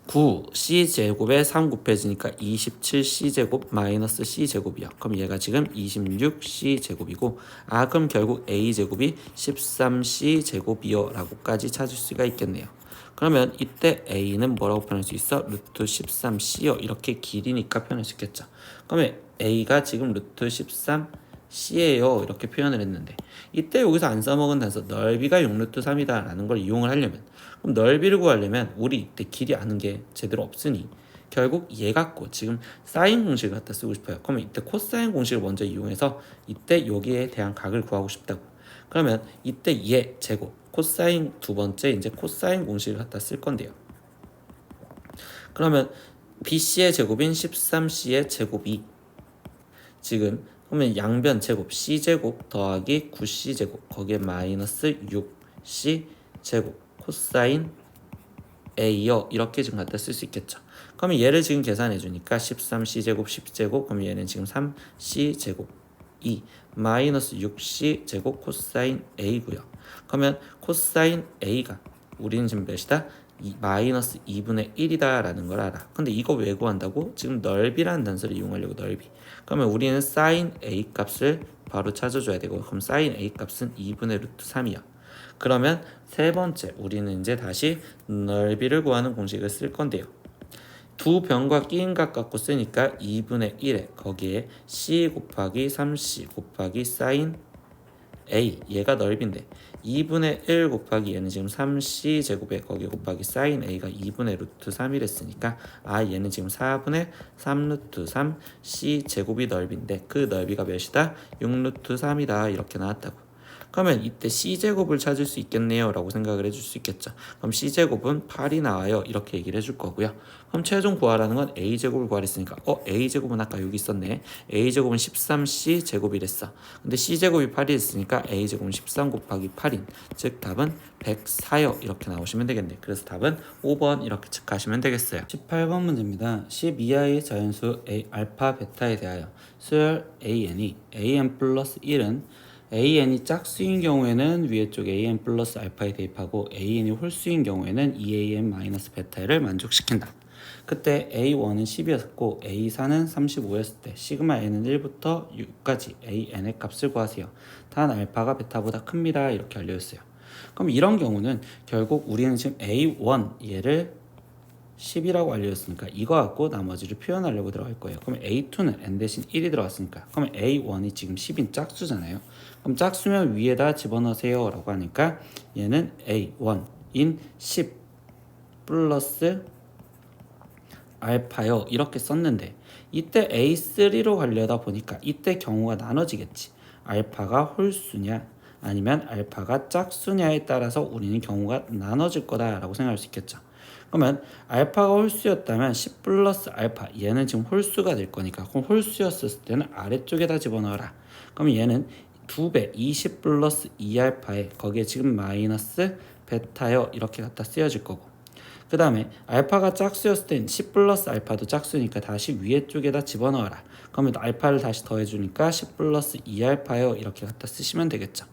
9c제곱에 3 곱해지니까 27c제곱 마이너스 c제곱이야. 그럼 얘가 지금 26c제곱이고 그럼 결국 a제곱이 13c제곱이요 라고까지 찾을 수가 있겠네요. 그러면 이때 a는 뭐라고 표현할 수 있어? 루트 13c요 이렇게 길이니까 표현할 수 있겠죠. 그러면 a가 지금 루트 13c예요 이렇게 표현을 했는데 이때 여기서 안 써먹은 단서 넓이가 6루트 3이다 라는 걸 이용을 하려면, 그럼 넓이를 구하려면 우리 이때 길이 아는 게 제대로 없으니 결국 얘 갖고 지금 사인 공식을 갖다 쓰고 싶어요. 그러면 이때 코사인 공식을 먼저 이용해서 이때 여기에 대한 각을 구하고 싶다고. 그러면 이때 얘 제곱 코사인 두 번째 이제 코사인 공식을 갖다 쓸 건데요. 그러면 BC의 제곱인 13C의 제곱이 지금 그러면 양변 제곱 C제곱 더하기 9C제곱 거기에 마이너스 6C 제곱 코사인 A요 이렇게 지금 갖다 쓸 수 있겠죠. 그러면 얘를 지금 계산해 주니까 13C제곱 10제곱 그러면 얘는 지금 3C제곱 2 마이너스 6C제곱 코사인 A고요. 그러면 코사인 A가 우리는 지금 몇이다? 마이너스 2분의 1이다 라는 걸 알아. 근데 이거 왜 구한다고? 지금 넓이라는 단서를 이용하려고 넓이. 그러면 우리는 사인 A 값을 바로 찾아줘야 되고 그럼 사인 A 값은 2분의 루트 3이야. 그러면 세 번째 우리는 이제 다시 넓이를 구하는 공식을 쓸 건데요. 두 변과 끼인각 갖고 쓰니까 2분의 1에 거기에 C 곱하기 3C 곱하기 사인 A 얘가 넓이인데 2분의 1 곱하기 얘는 지금 3C 제곱에 거기 곱하기 사인 A가 2분의 루트 3이랬으니까 얘는 지금 4분의 3 루트 3 C 제곱이 넓이인데 그 넓이가 몇이다? 6 루트 3이다 이렇게 나왔다고. 그러면 이때 C제곱을 찾을 수 있겠네요 라고 생각을 해줄 수 있겠죠. 그럼 C제곱은 8이 나와요 이렇게 얘기를 해줄 거고요. 그럼 최종 구하라는 건 A제곱을 구하랬으니까 A제곱은 아까 여기 있었네. A제곱은 13C제곱이랬어. 근데 C제곱이 8이 됐으니까 A제곱은 13 곱하기 8인 즉 답은 104요 이렇게 나오시면 되겠네. 그래서 답은 5번 이렇게 체크하시면 되겠어요. 18번 문제입니다. 12하의 자연수 A, 알파, 베타에 대하여 수열 AN이 AN 플러스 1은 AN이 짝수인 경우에는 위에 쪽 AN 플러스 알파에 대입하고 AN이 홀수인 경우에는 2AN 마이너스 베타를 만족시킨다. 그때 A1은 10이었고 A4는 35였을 때 시그마 N은 1부터 6까지 AN의 값을 구하세요. 단 알파가 베타보다 큽니다. 이렇게 알려졌어요. 그럼 이런 경우는 결국 우리는 지금 A1 얘를 10이라고 알려졌으니까 이거 갖고 나머지를 표현하려고 들어갈 거예요. 그럼 A2는 N 대신 1이 들어갔으니까 그러면 A1이 지금 10인 짝수잖아요. 그럼 짝수면 위에다 집어넣으세요 라고 하니까 얘는 A1인 10 플러스 알파요 이렇게 썼는데 이때 A3로 가려다 보니까 이때 경우가 나눠지겠지. 알파가 홀수냐 아니면 알파가 짝수냐에 따라서 우리는 경우가 나눠질 거다라고 생각할 수 있겠죠. 그러면 알파가 홀수였다면 10 플러스 알파 얘는 지금 홀수가 될 거니까 그럼 홀수였을 때는 아래쪽에다 집어넣어라. 그러면 얘는 2배 20 플러스 2알파에 거기에 지금 마이너스 베타요 이렇게 갖다 쓰여질 거고, 그 다음에 알파가 짝수였을 땐 10 플러스 알파도 짝수니까 다시 위에 쪽에다 집어넣어라. 그러면 알파를 다시 더해주니까 10 플러스 2알파요 이렇게 갖다 쓰시면 되겠죠.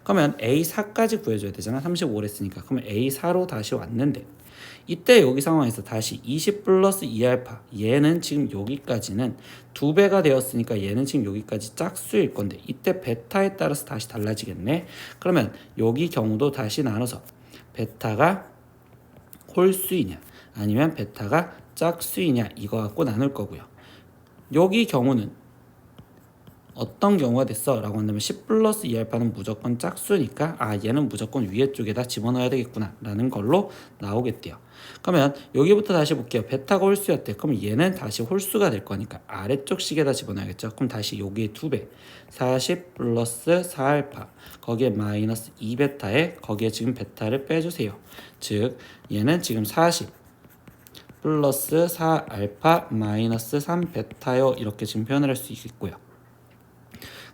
그러면 A4까지 구해줘야 되잖아. 35를 했으니까. 그러면 A4로 다시 왔는데 이때 여기 상황에서 다시 20 플러스 2알파 얘는 지금 여기까지는 2배가 되었으니까 얘는 지금 여기까지 짝수일 건데 이때 베타에 따라서 다시 달라지겠네. 그러면 여기 경우도 다시 나눠서 베타가 홀수이냐 아니면 베타가 짝수이냐 이거 갖고 나눌 거고요. 여기 경우는 어떤 경우가 됐어? 라고 한다면 10 플러스 2알파는 무조건 짝수니까 얘는 무조건 위에 쪽에다 집어넣어야 되겠구나 라는 걸로 나오겠대요. 그러면 여기부터 다시 볼게요. 베타가 홀수였대. 그럼 얘는 다시 홀수가 될 거니까 아래쪽 식에다 집어넣어야겠죠. 그럼 다시 여기에 2배 40 플러스 4알파 거기에 마이너스 2베타에 거기에 지금 베타를 빼주세요. 즉 얘는 지금 40 플러스 4알파 마이너스 3베타요 이렇게 지금 표현을 할 수 있고요.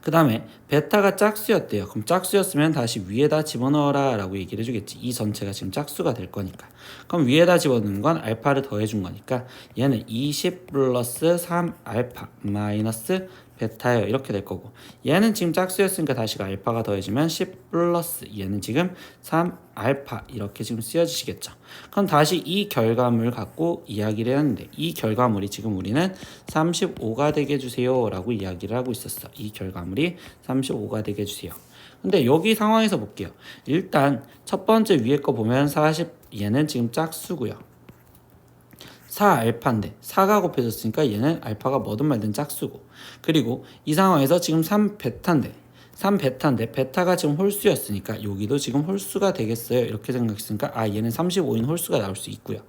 그 그 다음에 베타가 짝수였대요. 그럼 짝수였으면 다시 위에다 집어넣어라 라고 얘기를 해주겠지. 이 전체가 지금 짝수가 될 거니까. 그럼 위에다 집어넣는 건 알파를 더해준 거니까 얘는 20 플러스 3 알파 마이너스 베타예요. 이렇게 될 거고, 얘는 지금 짝수였으니까 다시가 알파가 더해지면 10 플러스 얘는 지금 3 알파 이렇게 지금 쓰여지시겠죠. 그럼 다시 이 결과물 갖고 이야기를 했는데, 이 결과물이 지금 우리는 35가 되게 해주세요 라고 이야기를 하고 있었어. 이 결과물이 35가 되게 해주세요. 근데 여기 상황에서 볼게요. 일단 첫 번째 위에 거 보면 40, 얘는 지금 짝수고요. 4알파인데 4가 곱해졌으니까 얘는 알파가 뭐든 말든 짝수고, 그리고 이 상황에서 지금 3베타인데 베타가 지금 홀수였으니까 여기도 지금 홀수가 되겠어요. 이렇게 생각했으니까 얘는 35인 홀수가 나올 수 있고요.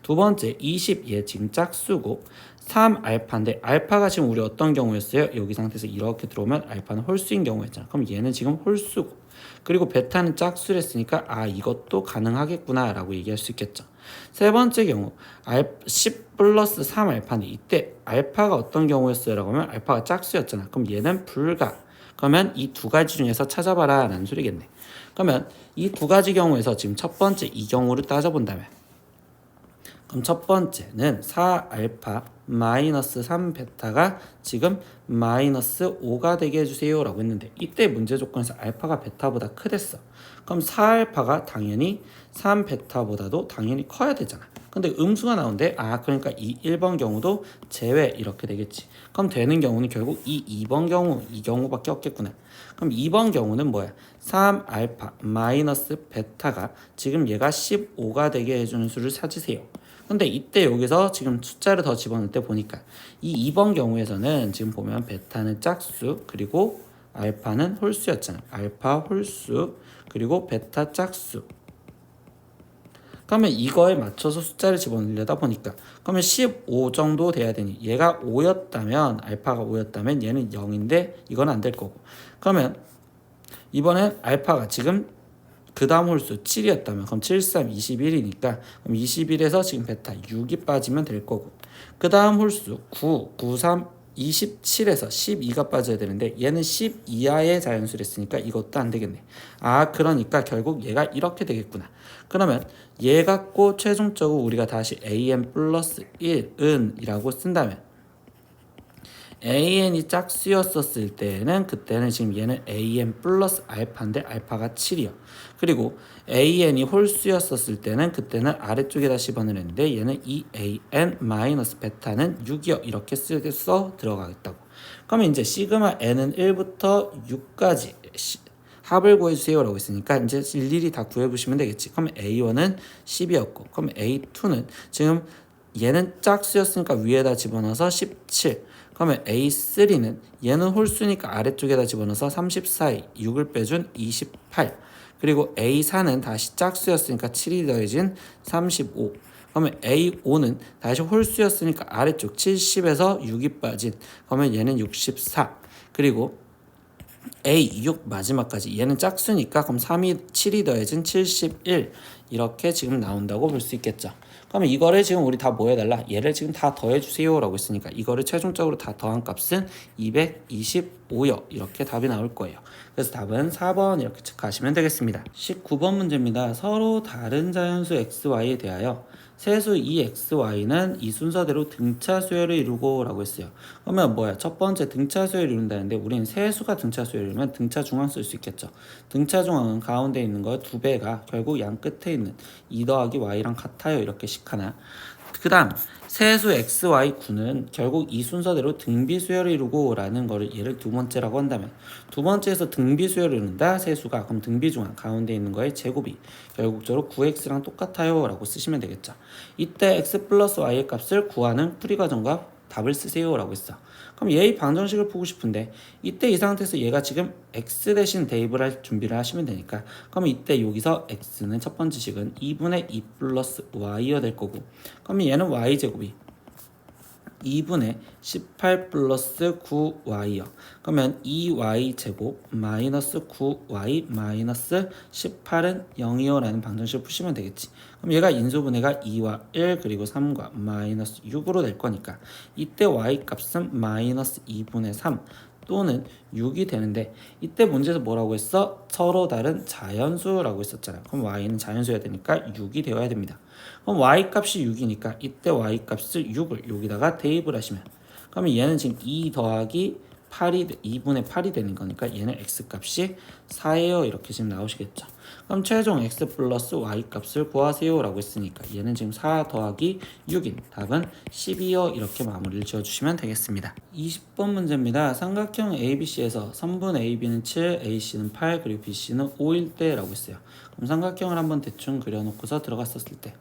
두 번째 20, 얘 지금 짝수고 3알파인데 알파가 지금 우리 어떤 경우였어요? 여기 상태에서 이렇게 들어오면 알파는 홀수인 경우였잖아. 그럼 얘는 지금 홀수고, 그리고 베타는 짝수랬으니까 이것도 가능하겠구나 라고 얘기할 수 있겠죠. 세 번째 경우 10 플러스 3알파인데 이때 알파가 어떤 경우였어요? 라고 하면 알파가 짝수였잖아. 그럼 얘는 불가. 그러면 이 두 가지 중에서 찾아봐라 라는 소리겠네. 그러면 이 두 가지 경우에서 지금 첫 번째 이 경우를 따져본다면, 그럼 첫 번째는 4알파 마이너스 3베타가 지금 마이너스 5가 되게 해주세요 라고 했는데, 이때 문제 조건에서 알파가 베타보다 크댔어. 그럼 4알파가 당연히 3베타보다도 당연히 커야 되잖아. 근데 음수가 나오는데 그러니까 이 1번 경우도 제외 이렇게 되겠지. 그럼 되는 경우는 결국 이 2번 경우, 이 경우밖에 없겠구나. 그럼 2번 경우는 뭐야? 3알파 마이너스 베타가 지금 얘가 15가 되게 해주는 수를 찾으세요. 근데 이때 여기서 지금 숫자를 더 집어넣을 때 보니까 이 2번 경우에서는 지금 보면 베타는 짝수 그리고 알파는 홀수였잖아. 알파 홀수 그리고 베타 짝수. 그러면 이거에 맞춰서 숫자를 집어넣으려다 보니까, 그러면 15 정도 돼야 되니, 얘가 5였다면 알파가 5였다면 얘는 0인데 이건 안 될 거고, 그러면 이번엔 알파가 지금 그 다음 홀수 7이었다면 그럼 7, 3, 21이니까 그럼 21에서 지금 베타 6이 빠지면 될 거고, 그 다음 홀수 9, 9, 3, 27에서 12가 빠져야 되는데 얘는 10 이하의 자연수랬으니까 이것도 안 되겠네. 그러니까 결국 얘가 이렇게 되겠구나. 그러면 얘 갖고 최종적으로 우리가 다시 an 플러스 1은 이라고 쓴다면, an이 짝수였었을 때는 그때는 지금 얘는 an 플러스 알파인데 알파가 7이요. 그리고 an이 홀수였었을 때는 그때는 아래쪽에다 집어넣었는데 얘는 2an 마이너스 베타는 6이요. 이렇게 써 들어가겠다고. 그러면 이제 시그마 n은 1부터 6까지 합을 구해주세요 라고 했으니까 이제 일일이 다 구해보시면 되겠지. 그러면 a1은 10이었고, 그럼 a2는 지금 얘는 짝수였으니까 위에다 집어넣어서 17. 그러면 A3는 얘는 홀수니까 아래쪽에다 집어넣어서 34, 6을 빼준 28. 그리고 A4는 다시 짝수였으니까 7이 더해진 35. 그러면 A5는 다시 홀수였으니까 아래쪽 70에서 6이 빠진, 그러면 얘는 64. 그리고 A6 마지막까지 얘는 짝수니까 그럼 7이 더해진 71. 이렇게 지금 나온다고 볼 수 있겠죠. 그러면 이거를 지금 우리 다 뭐 해달라? 얘를 지금 다 더해주세요 라고 했으니까 이거를 최종적으로 다 더한 값은 225요. 이렇게 답이 나올 거예요. 그래서 답은 4번 이렇게 체크하시면 되겠습니다. 19번 문제입니다. 서로 다른 자연수 xy에 대하여 세수 EXY는 이 순서대로 등차 수열을 이루고 라고 했어요. 그러면 뭐야? 첫 번째 등차 수열을 이룬다는데 우리는 세수가 등차 수열을 이루면 등차 중앙 쓸 수 있겠죠. 등차 중앙은 가운데 있는 거 두 배가 결국 양 끝에 있는 2 더하기 y랑 같아요. 이렇게 식하나. 그 다음 세수 XY9는 결국 이 순서대로 등비수열을 이루고 라는 거를 얘를 두 번째라고 한다면, 두 번째에서 등비수열을 이룬다 세수가, 그럼 등비중앙 가운데 있는 거의 제곱이 결국적으로 9x랑 똑같아요 라고 쓰시면 되겠죠. 이때 x 플러스 y의 값을 구하는 풀이과정과 답을 쓰세요 라고 했어. 그럼 얘의 방정식을 푸고 싶은데 이때 이 상태에서 얘가 지금 x 대신 대입을 할 준비를 하시면 되니까, 그럼 이때 여기서 x는 첫 번째 식은 2분의 2 플러스 y가 될 거고, 그러면 얘는 y제곱이 2분의 18 플러스 9y요. 그러면 2y제곱 마이너스 9y 마이너스 18은 0이요 라는 방정식을 푸시면 되겠지. 그럼 얘가 인수분해가 2와 1 그리고 3과 마이너스 6으로 될 거니까 이때 y 값은 마이너스 2분의 3 또는 6이 되는데 이때 문제에서 뭐라고 했어? 서로 다른 자연수라고 했었잖아. 그럼 y는 자연수여야 되니까 6이 되어야 됩니다. 그럼 y 값이 6이니까 이때 y 값을 6을 여기다가 대입을 하시면 그러면 얘는 지금 2 더하기 8이 2분의 8이 되는 거니까 얘는 x 값이 4예요. 이렇게 지금 나오시겠죠. 그럼 최종 x 플러스 y 값을 구하세요 라고 했으니까 얘는 지금 4 더하기 6인 답은 12요. 이렇게 마무리를 지어주시면 되겠습니다. 20번 문제입니다. 삼각형 ABC에서 선분 AB는 7, AC는 8, 그리고 BC는 5일 때 라고 했어요. 그럼 삼각형을 한번 대충 그려놓고서 들어갔었을 때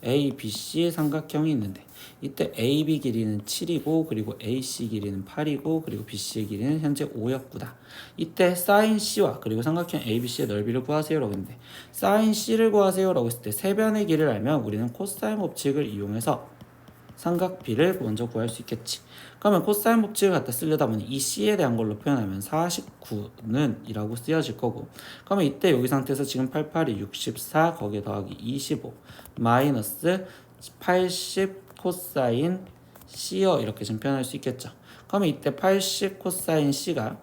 ABC 삼각형이 있는데 이때 AB 길이는 7이고 그리고 AC 길이는 8이고 그리고 BC의 길이는 현재 5였구나. 이때 sin C와 그리고 삼각형 ABC의 넓이를 구하세요라고 했는데 sin C를 구하세요라고 했을 때 세변의 길이를 알면 우리는 코사인 법칙을 이용해서 삼각비를 먼저 구할 수 있겠지. 그러면 코사인 법칙을 갖다 쓰려다 보니 이 C에 대한 걸로 표현하면 49는 이라고 쓰여질 거고 그러면 이때 여기 상태에서 지금 88이 64 거기에 더하기 25 마이너스 80 코사인 C요 이렇게 지금 표현할 수 있겠죠. 그러면 이때 80 코사인 C가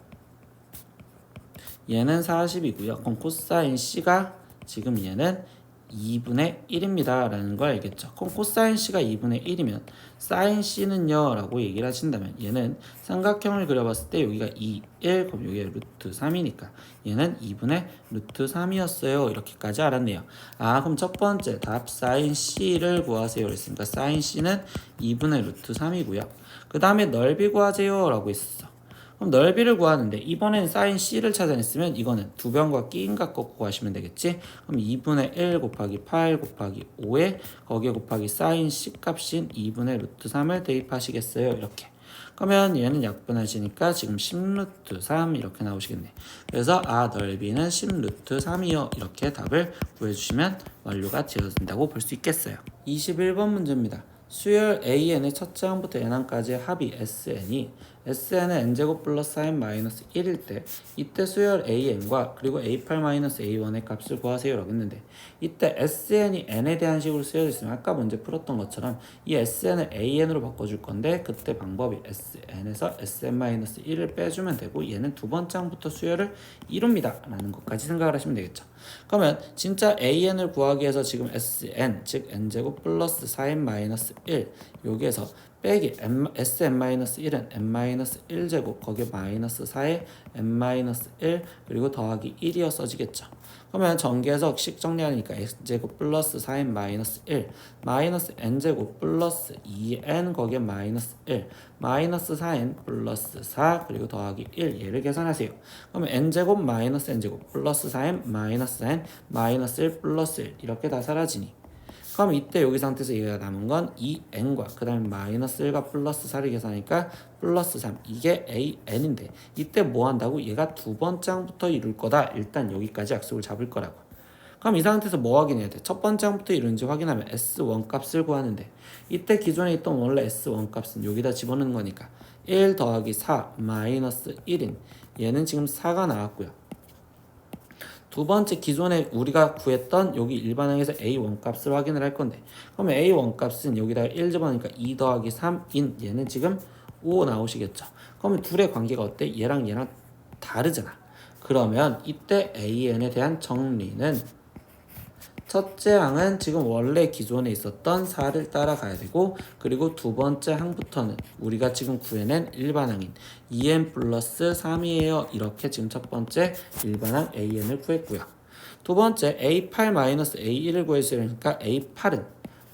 얘는 40이고요. 그럼 코사인 C가 지금 얘는 2분의 1입니다 라는 걸 알겠죠. 그럼 코사인 C가 2분의 1이면 사인 C는요 라고 얘기를 하신다면 얘는 삼각형을 그려봤을 때 여기가 2, 1 그럼 여기가 루트 3이니까 얘는 2분의 루트 3이었어요. 이렇게까지 알았네요. 그럼 첫 번째 답 사인 C를 구하세요 그랬으니까 사인 C는 2분의 루트 3이고요. 그 다음에 넓이 구하세요 라고 했었어. 그럼 넓이를 구하는데 이번엔 사인 C를 찾아냈으면 이거는 두 변과 끼인 값 꺾고 구하시면 되겠지. 그럼 2분의 1 곱하기 8 곱하기 5에 거기에 곱하기 사인 C 값인 2분의 루트 3을 대입하시겠어요. 이렇게. 그러면 얘는 약분하시니까 지금 10루트 3 이렇게 나오시겠네. 그래서 넓이는 10루트 3이요. 이렇게 답을 구해주시면 완료가 되어진다고 볼 수 있겠어요. 21번 문제입니다. 수열 AN의 첫째 항부터 n항까지의 합이 SN이 SN은 n제곱 플러스 n 마이너스 1일 때 이때 수열 AN과 그리고 A8 마이너스 A1의 값을 구하세요 라고 했는데 이때 SN이 n에 대한 식으로 쓰여져 있으면 아까 문제 풀었던 것처럼 이 SN을 AN으로 바꿔줄 건데 그때 방법이 SN에서 SN 마이너스 1을 빼주면 되고 얘는 두 번째 항부터 수열을 이룹니다 라는 것까지 생각을 하시면 되겠죠. 그러면 진짜 AN을 구하기 위해서 지금 SN 즉 n제곱 플러스 4n 마이너스 1 여기에서 빼기 sn-1은 n-1제곱 거기에 마이너스 4에 n-1 그리고 더하기 1이어 써지겠죠. 그러면 전개해석 정리하니까 x제곱 플러스 4n 마이너스 1 마이너스 n제곱 플러스 2n 거기에 마이너스 1 마이너스 4n 플러스 4 그리고 더하기 1 얘를 계산하세요. 그러면 n제곱 마이너스 n제곱 플러스 4n 마이너스 4n 마이너스 1 플러스 1 이렇게 다 사라지니 그럼 이때 여기 상태에서 얘가 남은 건 2n과 그 다음에 마이너스 1과 플러스 4를 계산하니까 플러스 3 이게 an인데 이때 뭐 한다고? 얘가 두 번째 항부터 이룰 거다. 일단 여기까지 약속을 잡을 거라고. 그럼 이 상태에서 뭐 확인해야 돼? 첫 번째 항부터 이루는지 확인하면 S1 값을 구하는데 이때 기존에 있던 원래 S1 값은 여기다 집어넣는 거니까 1 더하기 4 마이너스 1인 얘는 지금 4가 나왔고요. 두 번째 기존에 우리가 구했던 여기 일반항에서 A1 값을 확인을 할 건데 그러면 A1 값은 여기다가 1 집어넣으니까 2 더하기 3인 얘는 지금 5 나오시겠죠. 그러면 둘의 관계가 어때? 얘랑 얘랑 다르잖아. 그러면 이때 AN에 대한 정리는 첫째 항은 지금 원래 기존에 있었던 4를 따라가야 되고 그리고 두 번째 항부터는 우리가 지금 구해낸 일반항인 2n 플러스 3이에요. 이렇게 지금 첫 번째 일반항 AN을 구했고요. 두 번째 A8 마이너스 A1을 구했으니까 A8은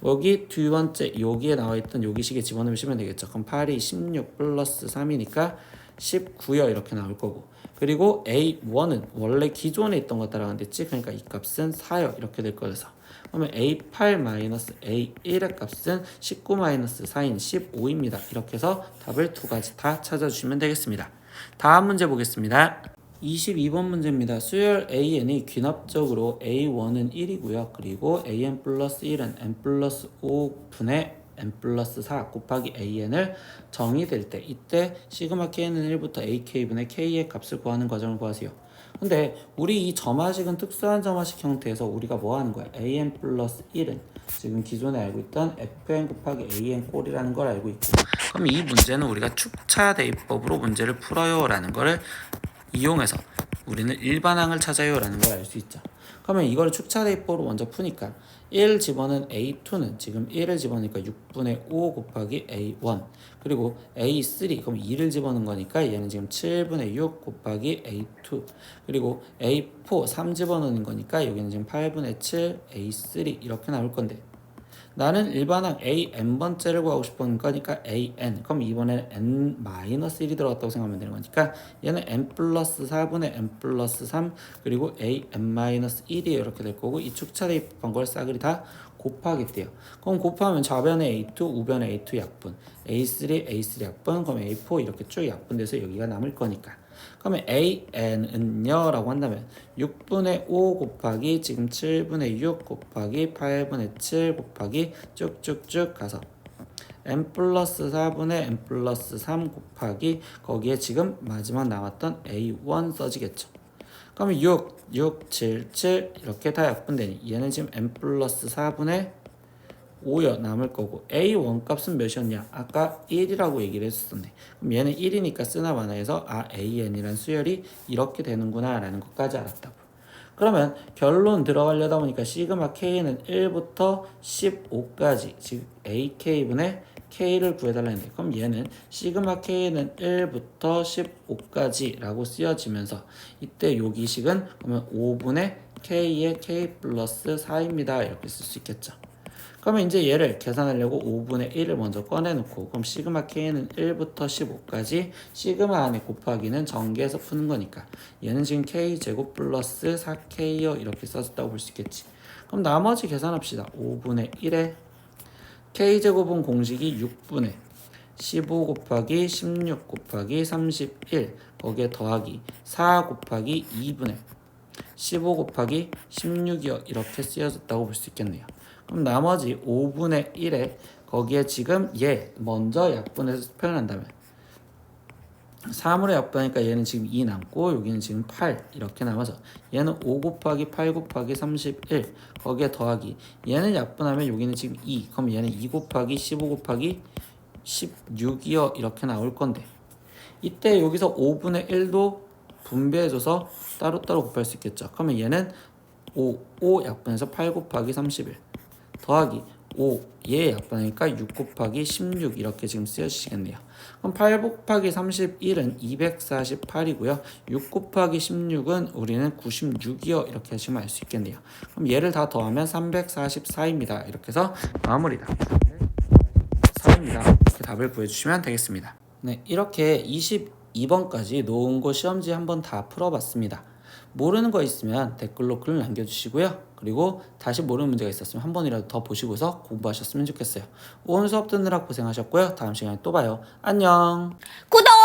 여기 두 번째 여기에 나와있던 여기식에 집어넣으시면 되겠죠. 그럼 8이 16 플러스 3이니까 19요 이렇게 나올 거고 그리고 A1은 원래 기존에 있던 거 따라간댔지 그러니까 이 값은 4요 이렇게 될 거여서 그러면 A8 마이너스 A1의 값은 19 마이너스 4인 15입니다. 이렇게 해서 답을 두 가지 다 찾아주시면 되겠습니다. 다음 문제 보겠습니다. 22번 문제입니다. 수열 AN이 귀납적으로 A1은 1이고요. 그리고 AN 플러스 1은 N 플러스 5분의 n 플러스 4 곱하기 an을 정의될 때 이때 시그마 k는 1부터 ak분의 k의 값을 구하는 과정을 구하세요. 근데 우리 이 점화식은 특수한 점화식 형태에서 우리가 뭐 하는 거야? an 플러스 1은 지금 기존에 알고 있던 fn 곱하기 an 꼴이라는 걸 알고 있고, 그럼 이 문제는 우리가 축차 대입법으로 문제를 풀어요 라는 거를 이용해서 우리는 일반항을 찾아요 라는 걸 알 수 있죠. 그러면 이걸 축차 대입법으로 먼저 푸니까 1 집어넣은 A2는 지금 1을 집어넣으니까 6분의 5 곱하기 A1, 그리고 A3 그럼 2를 집어넣은 거니까 얘는 지금 7분의 6 곱하기 A2, 그리고 A4 3 집어넣는 거니까 여기는 지금 8분의 7 A3 이렇게 나올 건데, 나는 일반항 AN번째를 구하고 싶은 거니까 AN, 그럼 이번에는 N-1이 들어갔다고 생각하면 되는 거니까 얘는 N 플러스 4분의 N 플러스 3 그리고 AN-1이 이렇게 될 거고, 이 축차 대입한 걸 싸그리 다 곱하겠대요. 그럼 곱하면 좌변에 A2, 우변에 A2 약분, A3, A3 약분, 그럼 A4 이렇게 쭉 약분돼서 여기가 남을 거니까, 그러면 AN은요 라고 한다면 6분의 5 곱하기 지금 7분의 6 곱하기 8분의 7 곱하기 쭉쭉쭉 가서 n 플러스 4분의 n 플러스 3 곱하기 거기에 지금 마지막 나왔던 A1 써지겠죠. 그러면 6, 7, 7 이렇게 다 약분되니 얘는 지금 n 플러스 4분의 5여 남을 거고, A1 값은 몇이었냐? 아까 1이라고 얘기를 했었네. 그럼 얘는 1이니까 쓰나 마나 해서 AN이란 수열이 이렇게 되는구나 라는 것까지 알았다고. 그러면 결론 들어가려다 보니까 시그마 K는 1부터 15까지 즉 AK분의 K를 구해달라는데, 그럼 얘는 시그마 K는 1부터 15까지 라고 쓰여지면서 이때 요기식은 그러면 5분의 K의 K 플러스 4입니다 이렇게 쓸 수 있겠죠. 그러면 이제 얘를 계산하려고 5분의 1을 먼저 꺼내놓고, 그럼 시그마 K는 1부터 15까지 시그마 안에 곱하기는 전개해서 푸는 거니까 얘는 지금 K제곱 플러스 4K요 이렇게 써졌다고 볼 수 있겠지. 그럼 나머지 계산합시다. 5분의 1에 K제곱은 공식이 6분의 15 곱하기 16 곱하기 31 거기에 더하기 4 곱하기 2분의 15 곱하기 16이요 이렇게 쓰여졌다고 볼 수 있겠네요. 그럼 나머지 5분의 1에 거기에 지금 얘 먼저 약분해서 표현한다면 3으로 약분하니까 얘는 지금 2 남고 여기는 지금 8 이렇게 남아서 얘는 5 곱하기 8 곱하기 31 거기에 더하기 얘는 약분하면 여기는 지금 2, 그럼 얘는 2 곱하기 15 곱하기 16이요 이렇게 나올 건데, 이때 여기서 5분의 1도 분배해줘서 따로따로 곱할 수 있겠죠. 그러면 얘는 5 약분해서 8 곱하기 31 더하기 5 얘 약분하니까 6 곱하기 16 이렇게 지금 쓰여지시겠네요. 그럼 8 곱하기 31은 248이고요 6 곱하기 16은 우리는 96이요 이렇게 지금 알 수 있겠네요. 그럼 얘를 다 더하면 344입니다 이렇게 해서 마무리다 4입니다 이렇게 답을 구해주시면 되겠습니다. 네, 이렇게 22번까지 노은고 시험지 한번 다 풀어봤습니다. 모르는 거 있으면 댓글로 글 남겨주시고요. 그리고 다시 모르는 문제가 있었으면 한 번이라도 더 보시고서 공부하셨으면 좋겠어요. 오늘 수업 듣느라 고생하셨고요. 다음 시간에 또 봐요. 안녕. 구독!